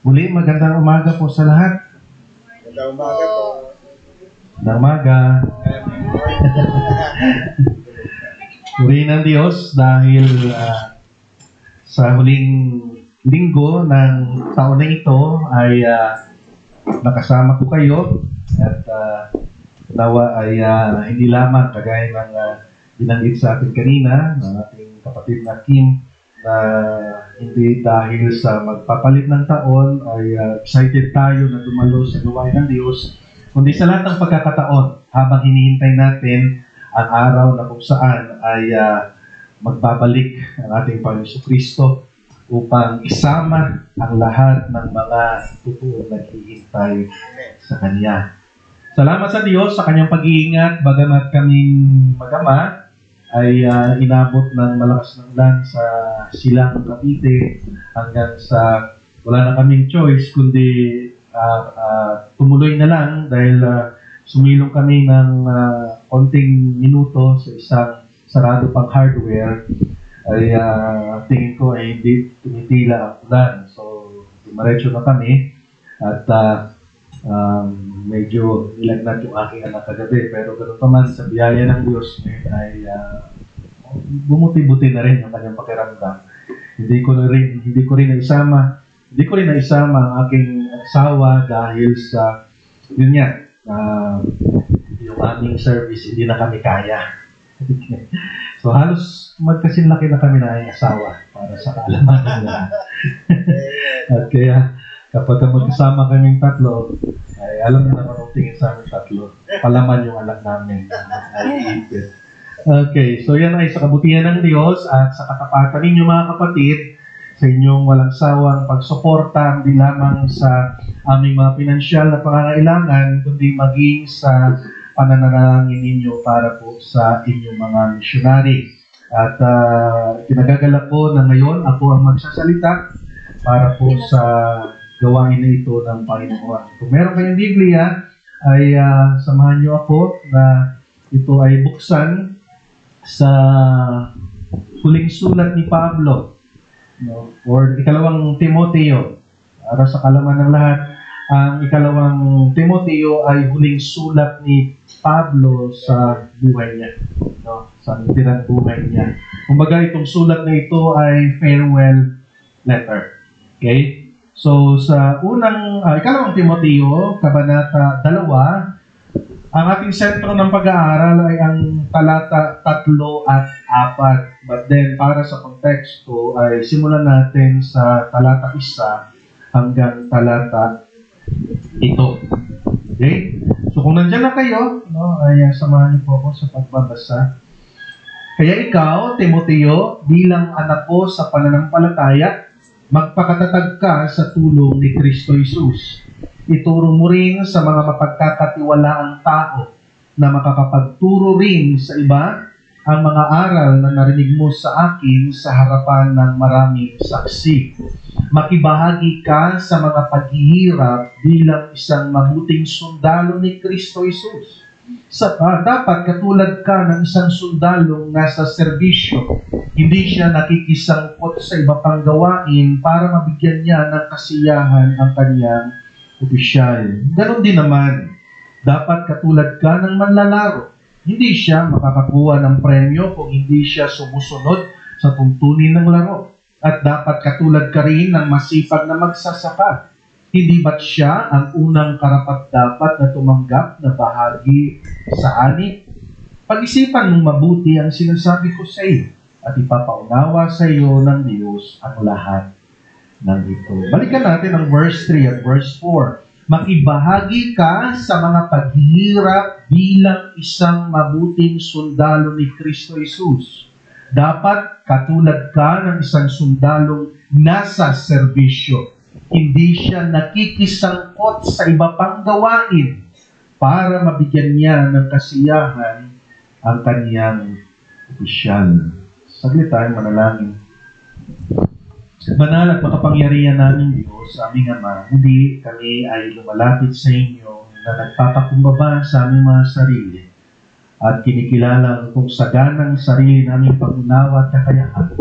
Muli, magandang umaga po sa lahat. Magandang umaga po. Magandang umaga. Purihin ng Diyos dahil sa huling linggo ng taon na ito ay nakasama ko kayo at nawa ay hindi lamang kagaya ng binanggit sa atin kanina ng ating kapatid na Kim na hindi dahil sa magpapalit ng taon ay excited tayo na dumalo sa gawain ng Diyos, kundi sa lahat ng pagkakataon habang hinihintay natin ang araw na kung saan ay magbabalik ang ating Panginoon Kristo upang isama ang lahat ng mga tutuong naghihintay sa Kanya. Salamat sa Diyos sa Kanyang pag-iingat, bagamat kaming magama ay inabot ng malakas ng ulan sa Silang Cavite hanggang sa wala na kaming choice kundi tumuloy na lang dahil sumilong kami ng konting minuto sa isang sarado pang hardware ay tingin ko ay hindi tumitila ang ulan. So, dimaretso na kami at medyo nilagnat yung aking anak kagabi. Pero ganoon pa man, sa biyaya ng Diyos ay bumuti-buti na rin yung kanyang pakiramdam. Hindi ko rin naisama ang aking asawa dahil sa yun nga, yung aming service hindi na kami kaya. So halos magkasinlaki na kami na ay asawa para sa kaalaman nila. At kaya kapag magkasama kaming tatlo, ay alam na naman ang tingin sa aming tatlo. Palaman yung anak namin. Okay, so yan ay sa kabutihan ng Diyos at sa katapatan ninyo mga kapatid, sa inyong walang sawang pagsuporta, hindi lamang sa aming mga pinansyal na pangangailangan, kundi maging sa pananalangin ninyo para po sa inyong mga misyonary. At kinagagalak po na ngayon ako ang magsasalita para po sa gawain na ito ng Panginoon. Kung meron kayong Biblia, ay samahan niyo ako na ito ay buksan sa huling sulat ni Pablo, no? Or ikalawang Timoteo. Para sa kalaman ng lahat, ang ikalawang Timoteo ay huling sulat ni Pablo sa buhay niya, no? Sa tirang buhay niya. Kumbaga itong sulat na ito ay farewell letter. Okay? So, sa ikalawang Timoteo, kabanata 2, ang ating sentro ng pag-aaral ay ang talata 3 at 4. But then, para sa konteksto, ay simulan natin sa talata 1 hanggang talata 7. Okay? So, kung nandiyan na kayo, no, ay samahan niyo po ako sa pagbabasa. Kaya ikaw, Timoteo, bilang anak ko sa pananampalataya, magpakatatag ka sa tulong ni Kristo Jesus. Ituro mo rin sa mga mapagkakatiwalaang tao na makakapagturo rin sa iba ang mga aral na narinig mo sa akin sa harapan ng maraming saksi. Makibahagi ka sa mga paghihirap bilang isang mabuting sundalo ni Kristo Jesus. Dapat katulad ka ng isang sundalong nasa serbisyo. Hindi siya nakikisangkot sa iba pang gawain para mabigyan niya ng kasiyahan ang kanyang opisyal. Ganon din naman, dapat katulad ka ng manlalaro. Hindi siya makakakuha ng premyo kung hindi siya sumusunod sa tuntunin ng laro. At dapat katulad ka rin ng masipag na magsasaka. Hindi ba't siya ang unang karapat-dapat na tumanggap na bahagi sa ani? Pag-isipan mong mabuti ang sinasabi ko sa iyo at ipapaunawa sa iyo ng Diyos ang lahat ng ito. Balikan natin ang verse 3 at verse 4. Makibahagi ka sa mga paghihirap bilang isang mabuting sundalo ni Kristo Jesus. Dapat katulad ka ng isang sundalong nasa serbisyo. Hindi siya nakikisangkot sa iba pang gawain para mabigyan niya ng kasiyahan ang kanyang opisyal. Saglit tayong manalangin. Banal at makapangyarihan namin Diyos, aming Ama, hindi kami ay lumalapit sa inyo na nagpapakumbaba sa aming mga sarili at kinikilala ang kung saganang sarili naming pangunawa at kakayahan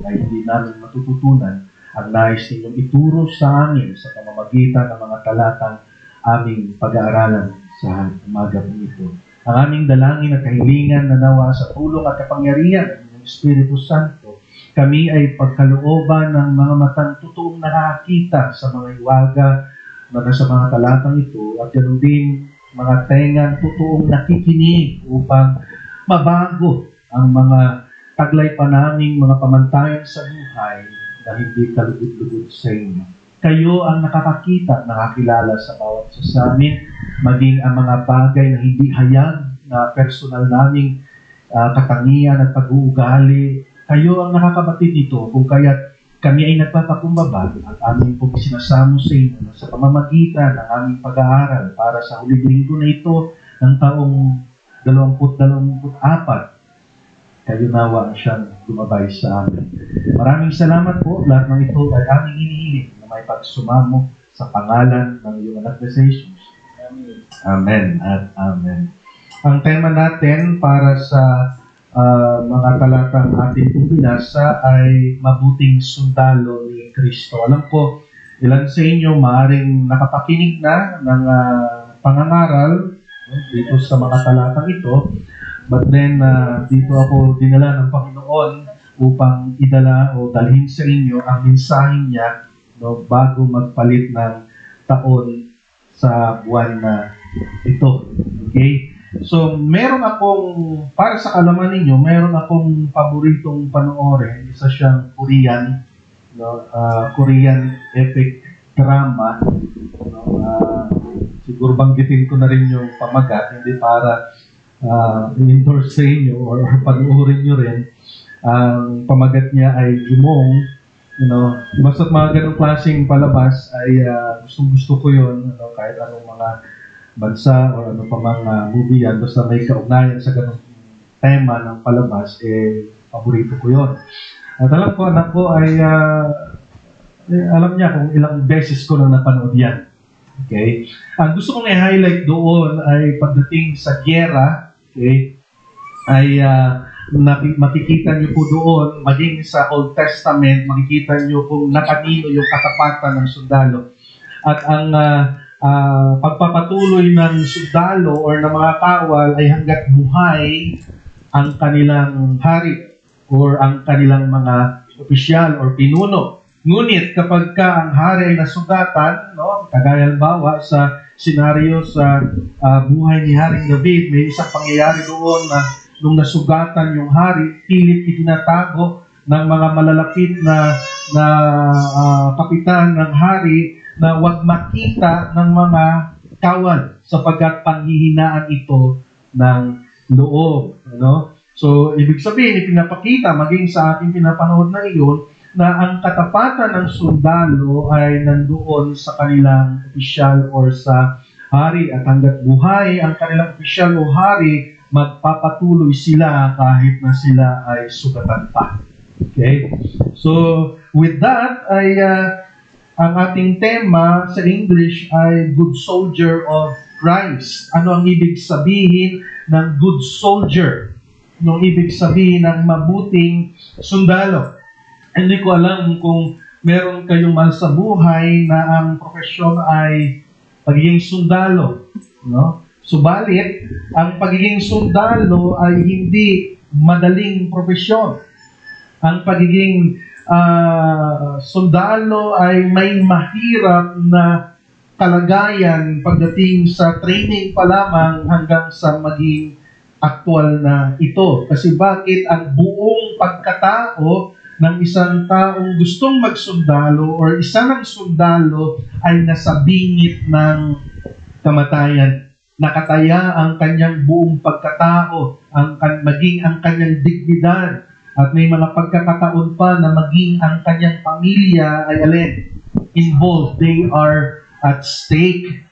ay hindi namin matututunan ang nais ninyong ituro sa amin sa pamamagitan ng mga talatang aming pag-aaralan sa umaga po ito. Ang aming dalangin at kahilingan na nawa sa tulong at kapangyarihan ng Espiritu Santo, kami ay pagkalooban ng mga matang totoong nakakita sa mga iwaga na nasa mga talatang ito at ganoon din mga tengang totoong nakikinig upang mabago ang mga taglay pa naming mga pamantayan sa buhay na hindi kalugod-lugod sa inyo. Kayo ang nakakakita, nakakilala sa bawat isa sa amin, maging ang mga bagay na hindi hayag na personal naming katangian at pag-uugali. Kayo ang nakakabatid nito kung kaya't kami ay nagpapakumbaba at aming pong sinasamo sa inyo sa pamamagitan ng aming pag-aaral para sa huling linggo na ito ng taong 2024. Kayo nawa ang siyang lumabay sa amin. Maraming salamat po. Lahat ng ito ay aming hinihiling na may pagsumamo sa pangalan ng iyong anak na sa Jesus. Amen at amen. Ang tema natin para sa mga talatang ating pong binasa ay mabuting sundalo ni Kristo. Alam ko, ilan sa inyo maaaring nakapakinig na ng pangangaral dito sa mga talatang ito. But then, dito ako dinala ng Panginoon upang idala o dalhin sa inyo ang mensaheng niya bago magpalit ng taon sa buwan na ito. Okay? So, meron akong, para sa kalaman ninyo, meron akong paboritong panoorin. Isa siyang Korean, Korean epic drama. Siguro banggitin ko na rin yung pamagat, hindi para i-endorse sa inyo or panoorin nyo rin. Ang pamagat niya ay Jumong. Basta't mga ganong klaseng palabas ay gustong-gusto ko yun. Kahit anong mga bansa o ano pa mga movie yan, basta may kaugnayan sa ganong tema ng palabas, paborito ko yun. At alam ko, anak ko ay alam niya kung ilang beses ko na napanood yan. Okay? Ang gusto kong i-highlight doon ay pagdating sa gyera, okay, ay makikita niyo po doon, maging sa Old Testament, makikita niyo kung nakanino yung katapatan ng sundalo. At ang pagpapatuloy ng sundalo or ng mga kawal ay hanggat buhay ang kanilang hari or ang kanilang mga opisyal or pinuno. Ngunit kapag ka ang hari ay nasugatan, kagaya halimbawa sa senaryo sa buhay ni Haring David, may isang pangyayari doon na nung nasugatan yung hari, pilit itinatago ng mga malalapit na kapitan ng hari na huwag makita ng mga kawal sapagkat panghihinaan ito ng loob. So, ibig sabihin, ipinapakita maging sa ating pinapanood na iyon na ang katapatan ng sundalo ay nandoon sa kanilang opisyal or sa hari at hanggat buhay ang kanilang opisyal o hari, magpapatuloy sila kahit na sila ay sugatan pa. Okay? So, with that, ay ang ating tema sa English ay Good Soldier of Christ. Ano ang ibig sabihin ng good soldier? Ano ang ibig sabihin ng mabuting sundalo? Hindi ko alam kung meron kayong mahal sa buhay na ang profesyon ay pagiging sundalo. Subalit, ang pagiging sundalo ay hindi madaling profesyon. Ang pagiging sundalo ay may mahirap na kalagayan pagdating sa training pa lamang hanggang sa maging aktual na ito. Kasi bakit ang buong pagkatao ng isang taong gustong magsundalo or isa ng sundalo ay nasa bingit ng kamatayan. Nakataya ang kanyang buong pagkatao, maging ang kanyang dignidad, at may mga pagkakataon pa na maging ang kanyang pamilya ay involved. They are at stake.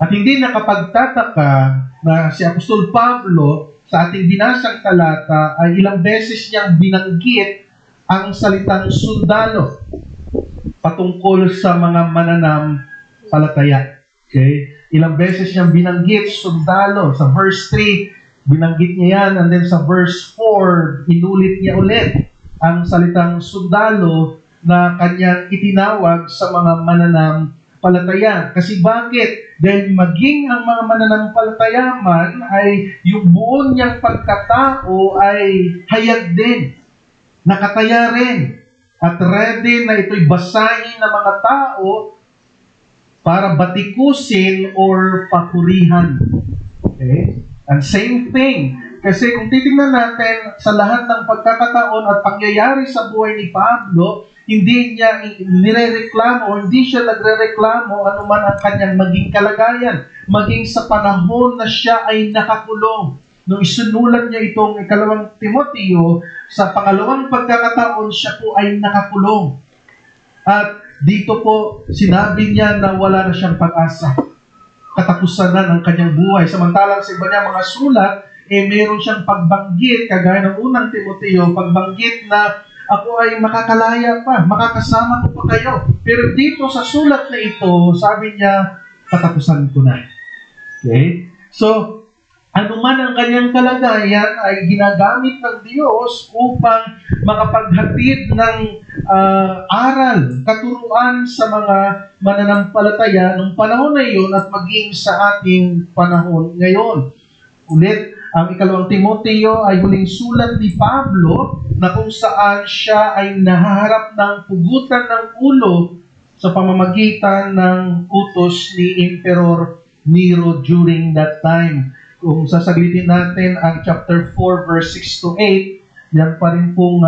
At hindi nakapagtataka na si Apostol Pablo sa ating binasang talata ay ilang beses niyang binanggit ang salitang sundalo patungkol sa mga mananampalataya. Okay? Ilang beses niyang binanggit sundalo. Sa verse 3, binanggit niya yan, and then sa verse 4, inulit niya ulit ang salitang sundalo na kanyang itinawag sa mga mananampalataya. Kasi bakit? Dahil maging ang mga mananampalataya man ay yung buong niyang pagkatao ay hayag din, nakataya rin, at ready na ito'y basahin ng mga tao para batikusin or papurihan. Okay? And same thing. Kasi kung titingnan natin sa lahat ng pagkakataon at pangyayari sa buhay ni Pablo, hindi niya nirereklamo o hindi siya nagrereklamo anuman ang kanyang maging kalagayan. Maging sa panahon na siya ay nakakulong. Nung isinulat niya itong ikalawang Timoteo, sa pangalawang pagkakataon siya po ay nakakulong. At dito po sinabi niya na wala na siyang pag-asa. Katapusan na ng kanyang buhay. Samantalang sa iba niya mga sulat, meron siyang pagbanggit, kagaya ng unang Timoteo, pagbanggit na ako ay makakalaya pa, makakasama ko pa kayo. Pero dito sa sulat na ito, sabi niya, katapusan ko na. Okay? So, anuman ang kanyang kalagayan ay ginagamit ng Diyos upang makapaghatid ng aral, katuruan sa mga mananampalataya ng panahon na iyon at maging sa ating panahon ngayon. Ulit, ang ikalawang Timoteo ay huling sulat ni Pablo na kung saan siya ay nahaharap ng pugutan ng ulo sa pamamagitan ng utos ni Emperor Nero during that time. Kung sasaglitin natin ang chapter 4 verse 6 to 8, yan pa rin pong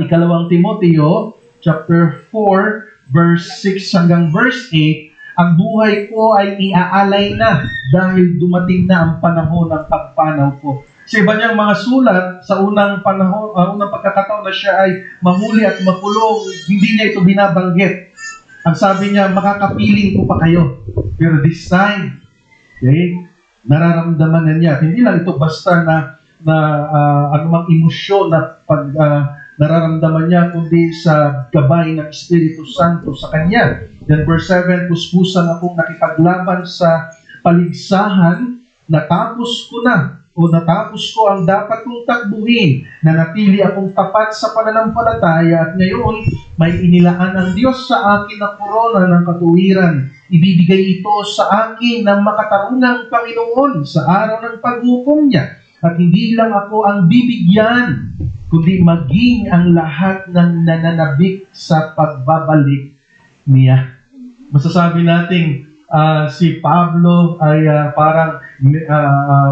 ikalawang Timoteo, chapter 4 verse 6 hanggang verse 8, ang buhay ko ay iaalay na dahil dumating na ang panahon ng pagpanaw ko. Sa iba niyang mga sulat, sa unang panahon, unang pagkakataon na siya ay mahuli at makulong, hindi niya ito binabanggit. Ang sabi niya, makakapiling ko pa kayo. Pero this time, okay, nararamdaman na niya. Hindi lang ito basta na anumang emosyon na nararamdaman niya, kundi sa gabay ng Espiritu Santo sa kanya. Then verse 7, puspusan akong nakipaglaban sa paligsahan, natapos ko ang dapat kong takbuhin, nanatili akong tapat sa pananampalataya, at ngayon may inilaan ang Diyos sa akin na korona ng katuwiran. Ibibigay ito sa akin ng makatarungang Panginoon sa araw ng paghukom niya. At hindi lang ako ang bibigyan, kundi maging ang lahat ng nananabik sa pagbabalik niya. Masasabi natin, si Pablo ay parang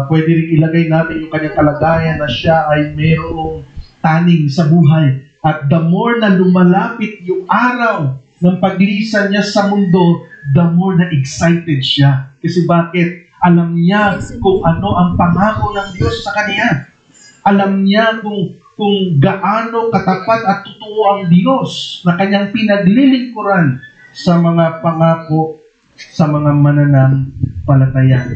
pwede rin ilagay natin yung kanyang kalagayan na siya ay mayroong taning sa buhay. At the more na lumalapit yung araw ng paglisan niya sa mundo, the more na excited siya. Kasi bakit? Alam niya kung ano ang pangako ng Diyos sa kanya. Alam niya kung gaano katapat at totoo ang Diyos na kanyang pinaglilingkuran sa mga pangako sa mga mananampalataya.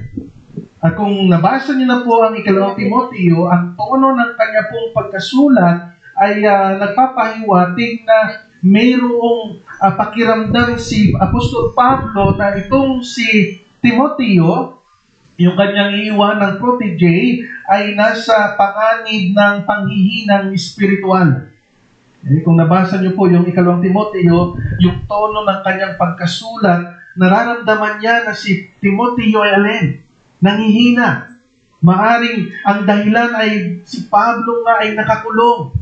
At kung nabasa niyo na po ang ikalawang Timoteo, ang tono ng kanya pong pagkasulat ay nagpapahiwatig na mayroong pakiramdam si Apostol Pablo na itong si Timoteo, yung kanyang iiwanang protege, ay nasa panganib ng panghihinang espiritual. Kung nabasa niyo po yung ikalawang Timoteo, yung tono ng kanyang pagkasulat, nararamdaman niya na si Timoteo ay alin? Nanghihina. Maaring ang dahilan ay si Pablo nga ay nakakulong,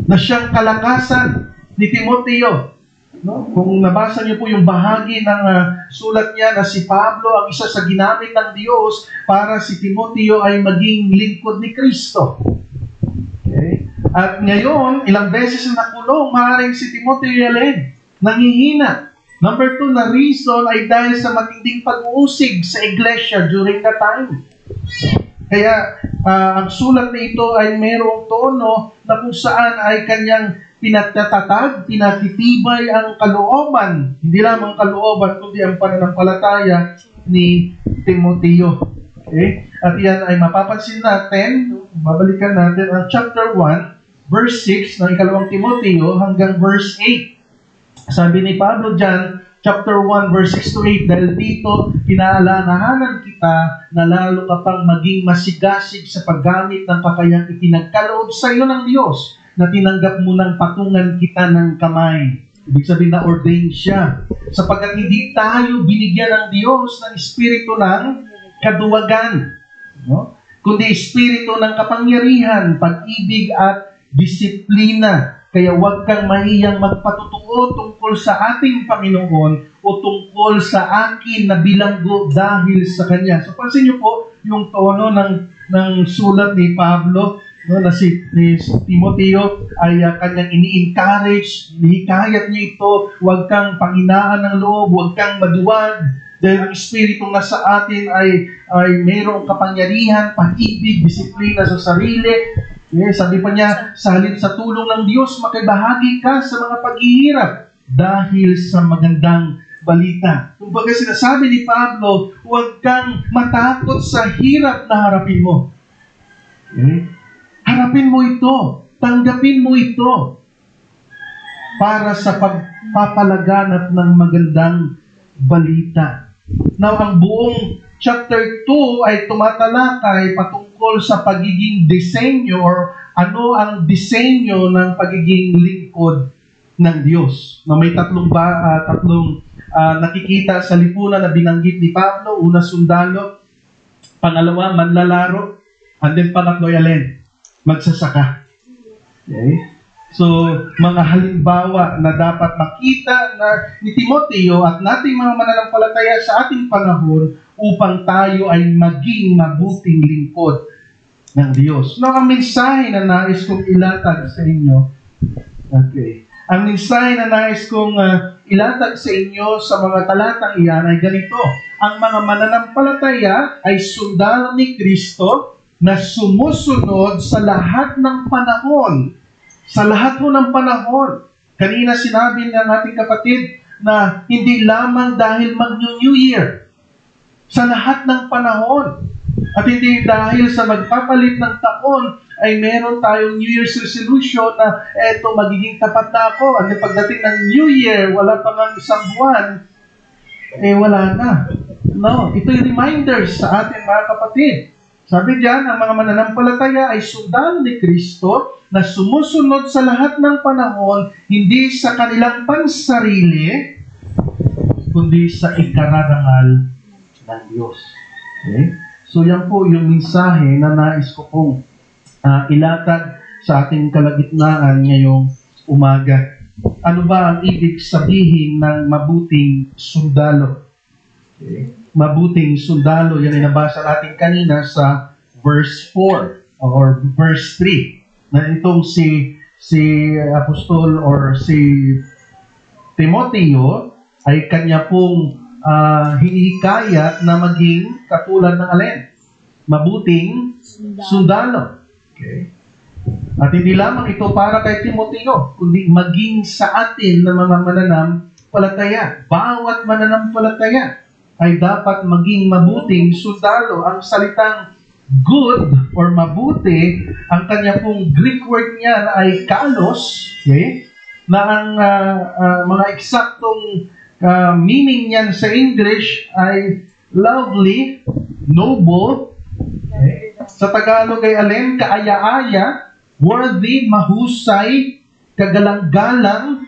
na siyang kalakasan ni Timoteo. No? Kung nabasa niyo po yung bahagi ng sulat niya na si Pablo ang isa sa ginamit ng Diyos para si Timoteo ay maging lingkod ni Kristo. Okay? At ngayon, ilang beses na nakulong, maaaring si Timoteo alin? Nanghihina. Number 2 na reason ay dahil sa matinding pag-uusig sa iglesia during that time. Kaya ang sulat na ito ay mayroong tono na kung saan ay kanyang pinatatatag, pinatitibay ang kalooban, hindi lamang kalooban, kundi ang pananampalataya ni Timoteo. Okay? At yan ay mapapansin natin, babalikan natin ang chapter 1, verse 6 ng ikalawang Timoteo hanggang verse 8. Sabi ni Pablo dyan, chapter 1, verse 6 to 8, dahil dito, pinaalalahanan kita na lalo ka pang maging masigasig sa paggamit ng kakayang itinagkaloob sa iyo ng Diyos, na tinanggap mo ng patungan kita ng kamay. Ibig sabihin na ordained siya. Sapagkat hindi tayo binigyan ng Diyos ng espiritu ng kaduwagan, kundi espiritu ng kapangyarihan, pag-ibig at disiplina. Kaya huwag kang mahiyang magpatotoo tungkol sa ating Panginoon o tungkol sa akin na bilanggo dahil sa Kanya. So pansin niyo po yung tono ng sulat ni Pablo, no, na ni Timoteo ay kanyang ini-encourage, hinihikayat niya ito, huwag kang panghinaan ng loob, huwag kang maduwag, dahil ang Espiritong nasa atin ay mayroong kapangyarihan, pag-ibig, disiplina sa sarili. Sabi pa niya, sa halip sa tulong ng Diyos, makibahagi ka sa mga paghihirap dahil sa magandang balita. Kumbaga sinasabi ni Pablo, huwag kang matakot sa hirap na harapin mo. Harapin mo ito, tanggapin mo ito para sa pagpapalaganap ng magandang balita. Now, ang buong chapter 2 ay tumatalakay patungkol sa pagiging disenyo or ano ang disenyo ng pagiging lingkod ng Diyos. Na may tatlong nakikita sa lipunan na binanggit ni Pablo. Una, sundalo. Pangalawa, manlalaro. And then pangatlo, alin? Magsasaka. Okay? So, mga halimbawa na dapat makita na ni Timoteo at nating mga mananampalataya sa ating panahon upang tayo ay maging mabuting lingkod ng Diyos. Now, ang mensahe na nais kong ilatag sa inyo, ang mensahe na nais kong ilatag sa inyo sa mga talatang iyan ay ganito: ang mga mananampalataya ay sundalo ni Kristo na sumusunod sa lahat ng panahon. Sa lahat ho ng panahon. Kanina sinabi ng ating kapatid na hindi lamang dahil mag-New Year. Sa lahat ng panahon. At hindi dahil sa magpapalit ng taon ay meron tayong New Year's resolution na eto, magiging tapat na ako. At pagdating ng New Year, wala pa nga isang buwan, wala na. No, ito'y reminders sa ating mga kapatid. Sabi diyan, ang mga mananampalataya ay sundalo ni Kristo na sumusunod sa lahat ng panahon, hindi sa kanilang pansarili, kundi sa ikararangal ng Diyos. Okay? So yan po yung mensahe na nais ko pong ilatag sa ating kalagitnaan ngayong umaga. Ano ba ang ibig sabihin ng mabuting sundalo? Okay? Mabuting sundalo, yan ay nabasa natin kanina sa verse 4 or verse 3. Na itong si Apostol or si Timoteo ay kanya pong hinihikayat na maging katulad ng alin? Mabuting sundalo. Okay? At hindi lamang ito para kay Timoteo, kundi maging sa atin na mga mananampalataya. Bawat mananampalataya ay dapat maging mabuting sundalo. Ang salitang good or mabuti, ang kanya pong Greek word niya na ay kalos, okay? Na ang mga eksaktong meaning niyan sa English ay lovely, noble, okay? Sa Tagalog ay alin? Kaaya-aya, worthy, mahusay, kagalang-galang,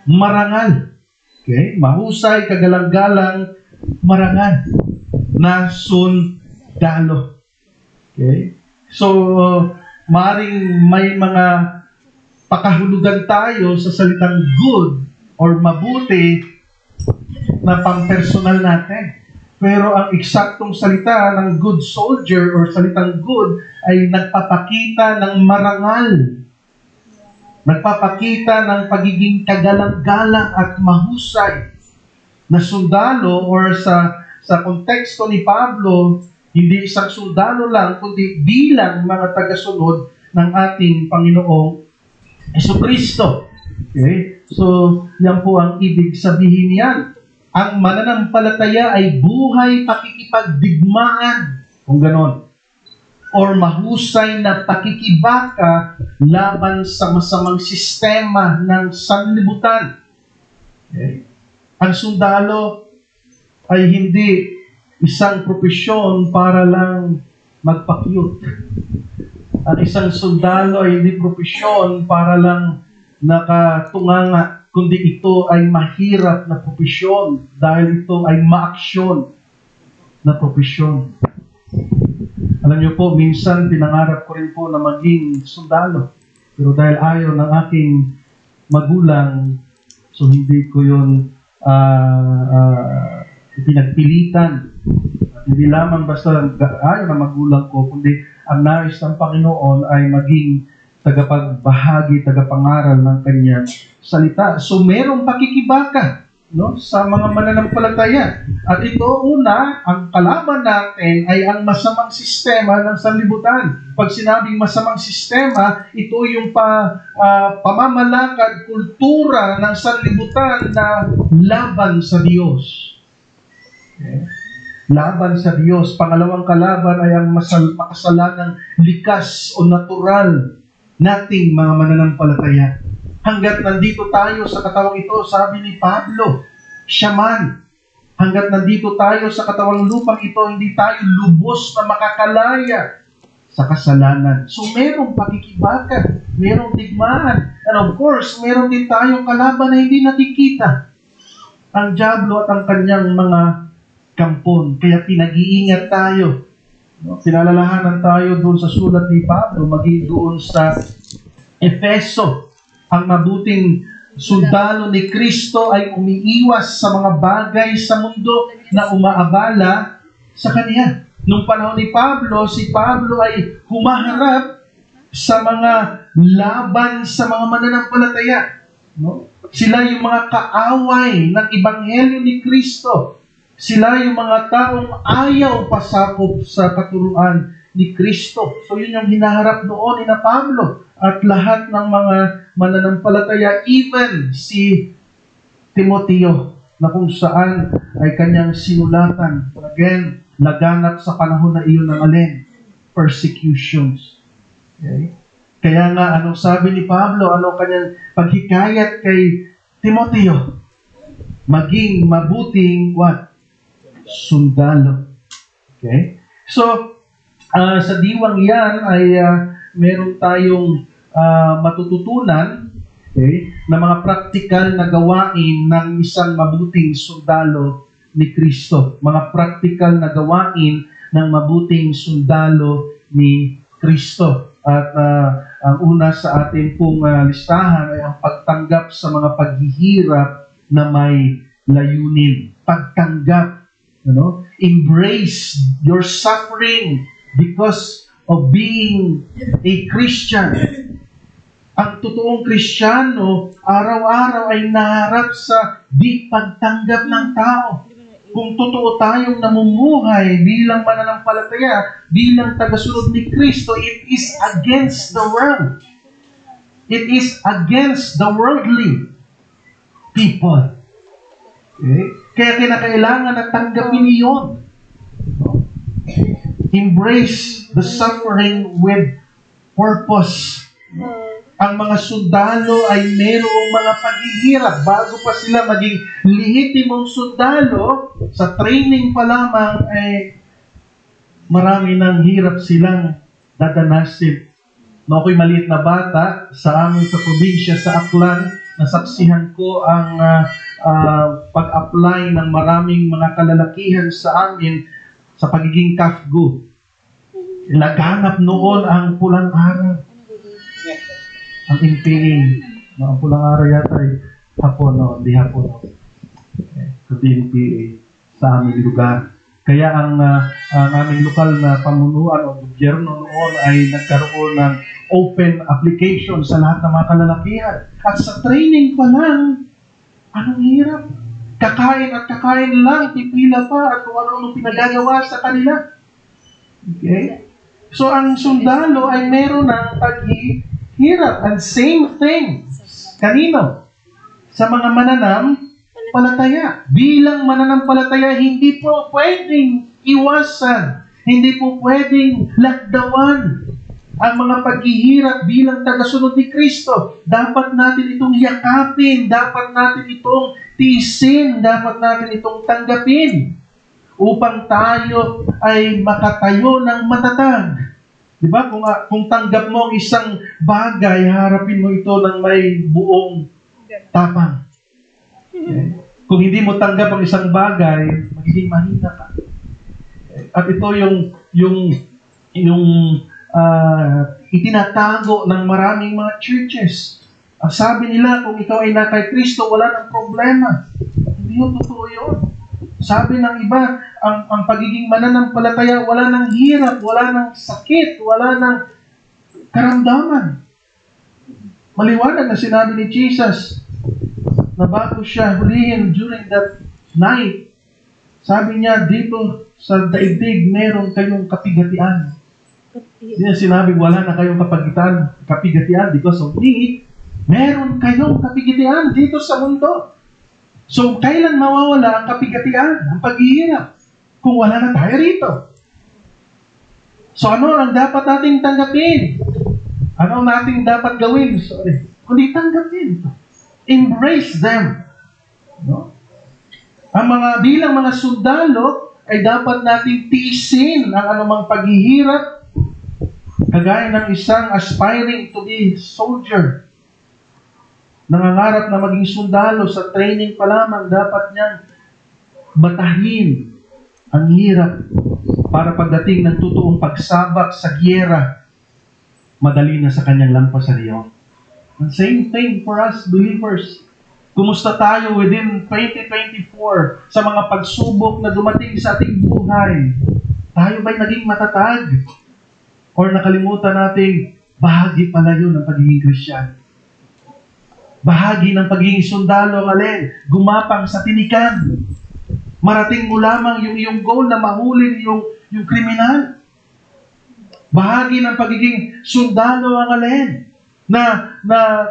marangal. Okay? Mahusay, kagalang-galang, marangal na sundalo. Okay? So, maring may mga pakahulugan tayo sa salitang good or mabuti na pang-personal natin. Pero ang eksaktong salita ng good soldier or salitang good ay nagpapakita ng marangal. Nagpapakita ng pagiging kagalang-galang at mahusay na sundalo or sa konteksto ni Pablo, hindi isang sundalo lang, kundi bilang mga tagasunod ng ating Panginoong Jesucristo. Okay? So, yan po ang ibig sabihin niyan. Ang mananampalataya ay buhay pakikipagdigmaan, kung ganon, or mahusay na pakikibaka laban sa masamang sistema ng sanlibutan. Okay? Ang sundalo ay hindi isang propesyon para lang magpa-cute. Ang isang sundalo ay hindi propesyon para lang nakatunganga, kundi ito ay mahirap na propesyon dahil ito ay maaksyon na propesyon. Alam niyo po, minsan pinangarap ko rin po na maging sundalo. Pero dahil ayaw ng aking magulang, so hindi ko yun pinagpilitan. At hindi lamang basta ayaw ng magulang ko, kundi ang nais ng Panginoon ay maging tagapagbahagi, tagapangaral ng kanyang salita. So merong pakikibaka, no, sa mga mananampalataya. At ito, una, ang kalaban natin ay ang masamang sistema ng sanlibutan. Pag sinabing masamang sistema, ito yung pamamalakad, kultura ng sanlibutan na laban sa Diyos. Okay? Laban sa Diyos. Pangalawang kalaban ay ang makasalanang likas o natural nating mga mananampalataya. Hanggat nandito tayo sa katawang ito, sabi ni Pablo, siya man. Hanggat nandito tayo sa katawang lupang ito, hindi tayo lubos na makakalaya sa kasalanan. So merong pakikibaka, merong digmaan. And of course, meron din tayong kalaban na hindi nakikita. Ang dyablo at ang kanyang mga kampon. Kaya pinag-iingat tayo. No? Pinalalahanan tayo doon sa sulat ni Pablo, maging doon sa Efeso. Ang mabuting sundalo ni Kristo ay umiiwas sa mga bagay sa mundo na umaabala sa kanya. Nung panahon ni Pablo, si Pablo ay humaharap sa mga laban sa mga mananampalataya. No? Sila yung mga kaaway ng Ebanghelyo ni Kristo. Sila yung mga taong ayaw pasakop sa katuruan ni Kristo. So yun yung hinaharap noon ni Pablo at lahat ng mga mananampalataya, even si Timoteo, na kung saan ay kanyang sinulatan. Again, laganap sa panahon na iyon ng alin? Persecutions. Okay? Kaya nga, anong sabi ni Pablo, anong kanyang paghikayat kay Timoteo? Maging mabuting what? Sundalo. Okay? So, sa diwang yan ay meron tayong matututunan, okay, na mga praktikal na gawain ng isang mabuting sundalo ni Kristo. Mga praktikal na gawain ng mabuting sundalo ni Kristo. At ang una sa ating pong listahan ay ang pagtanggap sa mga paghihirap na may layunin. Pagtanggap. Ano? Embrace your suffering because of being a Christian. Ang totoong Kristiyano, araw-araw ay naharap sa di pagtanggap ng tao. Kung totoo tayong namumuhay bilang mananampalataya, bilang tagasunod ni Kristo, it is against the world. It is against the worldly people. Okay? Kaya kinakailangan na tanggapin iyon. Embrace the suffering with purpose. Ang mga sundalo ay mayroong mga paghihirap bago pa sila maging lehitimong sundalo. Sa training pa lamang ay marami ng hirap silang dadanasin. No, ako'y maliit na bata sa amin sa probinsya sa Aklan, nasaksihan ko ang pag-apply ng maraming mga kalalakihan sa amin sa pagiging kafgo. Laganap noon ang pulang araw. Ang NPA. Ang pulang araw yata ay hapon, no? Di hapon. No? Kundi NPA sa aming lugar. Kaya ang aming lokal na pamunuan o gobyerno noon ay nagkaroon ng open application sa lahat ng mga kalalakihan. At sa training pa lang, anong hirap? Kakain at kakain lang, pipila pa at kung ano-anong pinagagawa sa kanila. Okay? So, ang sundalo ay meron ng paghihirap. And same thing. Kanino? Sa mga mananampalataya. Bilang mananampalataya, hindi po pwedeng iwasan. Hindi po pwedeng lakdawan ang mga paghihirap bilang tagasunod ni Kristo. Dapat natin itong yakapin. Dapat natin itong tiisin. Dapat natin itong tanggapin. Upang tayo ay makatayo ng matatag. Diba? Kung tanggap mo ang isang bagay, harapin mo ito ng may buong tapang. Okay? Kung hindi mo tanggap ang isang bagay, magiging mahina ka. Okay? At ito yung itinatago ng maraming mga churches. Ang sabi nila, kung ikaw ay na kay Kristo, wala nang problema. Hindi yun totoo yun. Sabi ng iba, ang pagiging mananampalataya, wala nang hirap, wala nang sakit, wala nang karamdaman. Maliwanag na sinabi ni Jesus na bago siya hulihin during that night, sabi niya, dito sa daigdig, meron kayong kapigatian. Hindi niya sinabi, wala na kayong kapigatian because of me. Meron kayong kapigatian dito sa mundo. So, kailan mawawala ang kapigatian, ang paghihirap? Kung wala na tayo rito. So, ano ang dapat nating tanggapin? Ano ang nating dapat gawin? Kundi tanggapin. Embrace them. No? Ang bilang mga sundalo, ay dapat nating tiisin ang anumang paghihirap, kagaya ng isang aspiring to be soldier. Nangangarap na maging sundalo, sa training pa lamang, dapat niyang batahin ang hirap para pagdating ng totoong pagsabak sa giyera, madali na sa kanyang lampasan iyon. The same thing for us believers. Kumusta tayo within 2024 sa mga pagsubok na dumating sa ating buhay? Tayo ba'y naging matatag? Or nakalimutan nating bahagi pala yun ng pagiging Kristiyan? Bahagi ng pagiging sundalo ang alin? Gumapang sa tinikan. Marating mo lamang yung iyong goal na mahulin yung kriminal. Bahagi ng pagiging sundalo ang alin? Na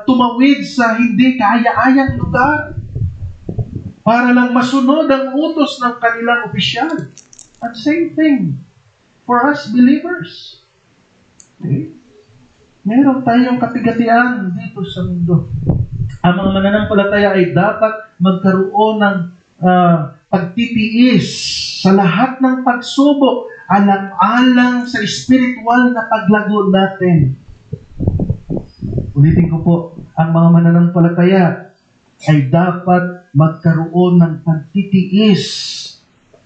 tumawid sa hindi kaya-ayang lugar para lang masunod ang utos ng kanilang opisyal. At same thing for us believers. Okay? Meron tayong kapigatian dito sa mundo. Ang mga mananampalataya ay dapat magkaroon ng pagtitiis sa lahat ng pagsubok, alang-alang sa spiritual na paglago natin. Ulitin ko po, ang mga mananampalataya ay dapat magkaroon ng pagtitiis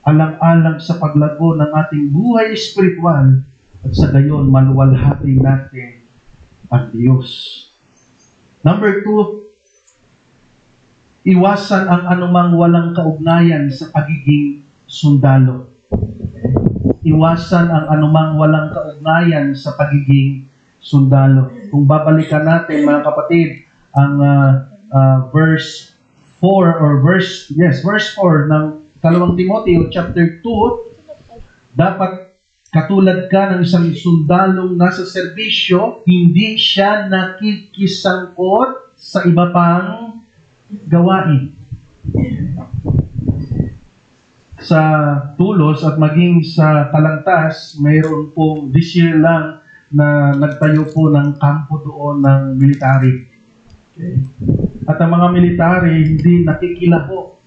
alang-alang sa paglago ng ating buhay spiritual at sa gayon maluwalhati natin ang Diyos. Number 2, iwasan ang anumang walang kaugnayan sa pagiging sundalo. Iwasan ang anumang walang kaugnayan sa pagiging sundalo. Kung babalikan natin, mga kapatid, ang verse 4 or verse 4 ng 2 Timoteo chapter 2, dapat katulad ka ng isang sundalong nasa serbisyo, hindi siya nakikisangkot sa iba pang gawain. Sa tulos at maging sa Talangtas, mayroon pong this year lang na nagtayo po ng kampo doon ng military. Okay. At ang mga military hindi nakikilaho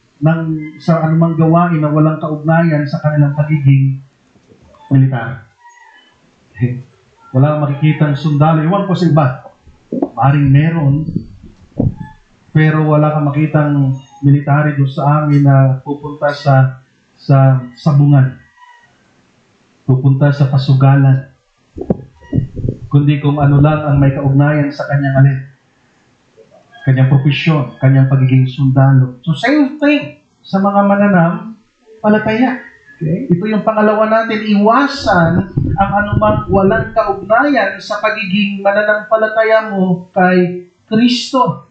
sa anumang gawain na walang kaugnayan sa kanilang pagiging militar. Okay. Wala makikita ang sundalo. Iwan po sa iba. Maring meron, pero wala kang makitang military doon sa amin na pupunta sa sabungan. Pupunta sa pasugalan. Kundi kung ano lang ang may kaugnayan sa kanyang kanyang profesyon, kanyang pagiging sundalo. So same thing sa mga mananampalataya. Okay? Ito yung pangalawa natin, iwasan ang anumang walang kaugnayan sa pagiging mananampalataya mo kay Kristo.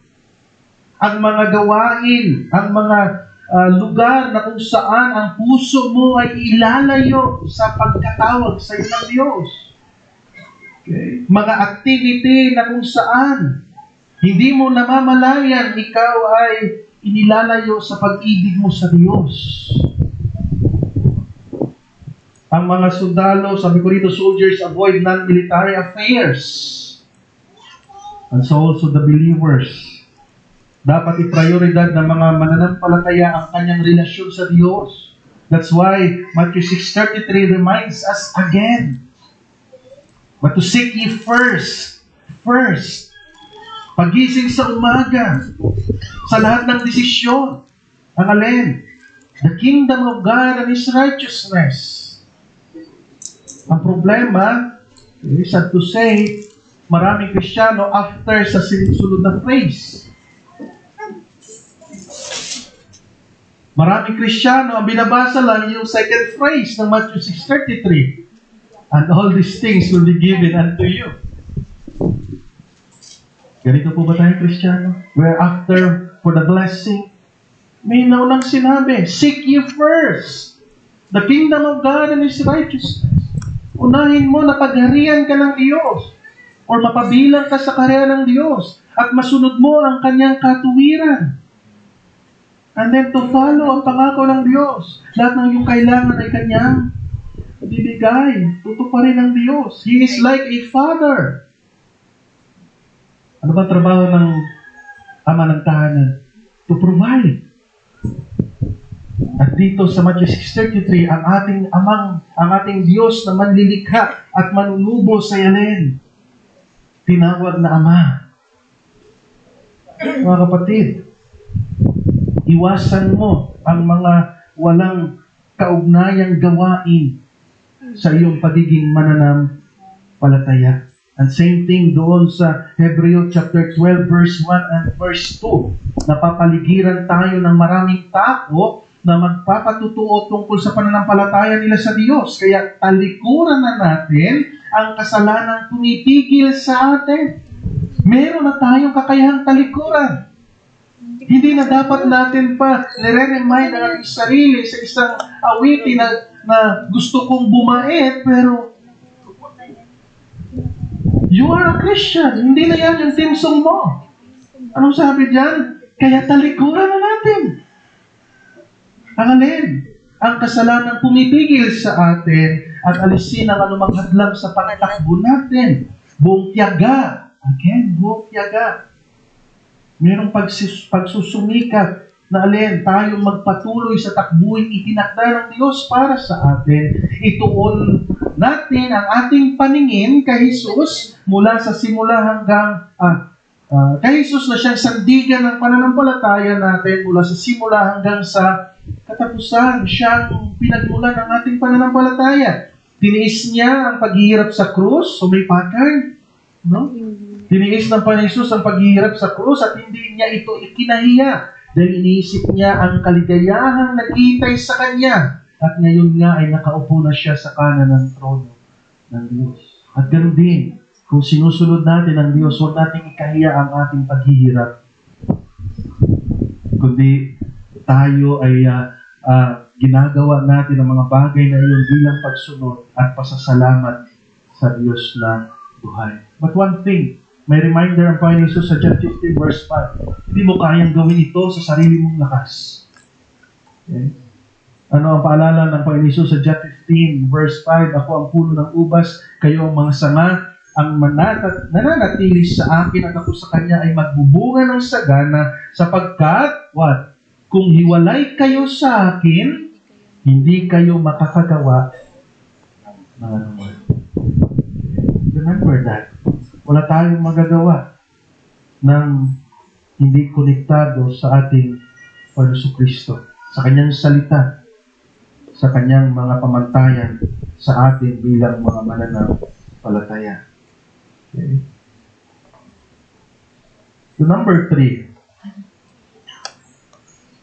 Ang mga gawain, ang mga lugar na kung saan ang puso mo ay ilalayo sa pagkatawag sa iyo ng Diyos. Okay? Mga activity na kung saan hindi mo namamalayan, ikaw ay inilalayo sa pag-ibig mo sa Diyos. Ang mga sundalo, sabi ko rito, soldiers avoid non-military affairs. And so also the believers. Dapat i-prioridad ng mga mananampalataya ang kanyang relasyon sa Diyos. That's why Matthew 6:33 reminds us again. But to seek ye first, pagising sa umaga, sa lahat ng desisyon, ang alin? The kingdom of God and His righteousness. Ang problema, sad to say, maraming Kristiyano after sa sinusunod na phrase. Maraming Kristiyano, ang binabasa lang yung second phrase ng Matthew 6:33. And all these things will be given unto you. Ganito po ba tayo, Kristiyano? Where after, for the blessing, may naunang sinabi, seek ye first the kingdom of God and His righteousness. Unahin mo na pagharian ka ng Diyos or mapabilang ka sa kaharian ng Diyos at masunod mo ang Kanyang katuwiran. And then to follow ang pangako ng Diyos. Lahat ng iyong kailangan ay Kanyang bibigay. Tutuparin ng Diyos. He is like a father. Ano ba trabaho ng ama ng tahanan? To provide. At dito sa Matthew 6:33, ang ating Diyos na manlilikha at manunubo sa yanin, tinawag na Ama. Mga kapatid, iwasan mo ang mga walang kaugnayang gawain sa iyong pagiging mananampalataya. And same thing doon sa Hebreo chapter 12 verse 1 and verse 2. Napapaligiran tayo ng maraming tao na magpapatutuo tungkol sa pananampalataya nila sa Diyos. Kaya talikuran na natin ang kasalanang tumipigil sa atin. Meron na tayong kakayahang talikuran. Hindi na dapat natin pa nire-remind ang ating sarili sa isang awitin na gusto kong bumait, pero you are a Christian. Hindi na yan yung timsong mo. Anong sabi dyan? Kaya talikuran na natin. Ang alin? Ang kasalanang pumipigil sa atin at alisin ang anumang hadlang sa pagtakbo natin. Buong tiyaga. Again, buong tiyaga. Mayroong pagsusumikat na alin, tayong magpatuloy sa takbuhin itinakda ng Diyos para sa atin. Ituon natin ang ating paningin kay Jesus mula sa simula hanggang kay Jesus na siyang sandigan ng pananampalataya natin mula sa simula hanggang sa katapusan. Siyang pinagmulan ng ating pananampalataya. Tiniis niya ang paghihirap sa krus, so may pattern, no? Tiniis ng Panginoon Jesus ang paghihirap sa krus at hindi niya ito ikinahiya dahil iniisip niya ang kaligayahang naghihintay sa Kanya at ngayon nga ay nakaupo na siya sa kanan ng trono ng Diyos. At ganoon din, kung sinusunod natin ang Diyos, huwag natin ikahiya ang ating paghihirap. Kundi tayo ay ginagawa natin ang mga bagay na iyon bilang pagsunod at pasasalamat sa Diyos na buhay. But one thing, may reminder ang Panginoon Jesus sa John 15 verse 5. Hindi mo kayang gawin ito sa sarili mong lakas. Okay? Ano ang paalala ng Panginoon Jesus sa John 15 verse 5? Ako ang puno ng ubas, kayo ang mga sanga, ang nananatili sa akin at ako sa Kanya ay magbubunga ng sagana sapagkat, what? Kung hiwalay kayo sa akin, hindi kayo makakagawa ng anuman. Remember that. Wala tayong magagawa ng hindi konektado sa ating Panginoon Kristo, sa Kanyang salita, sa Kanyang mga pamantayan sa atin bilang mga mananampalataya. Okay. So number 3.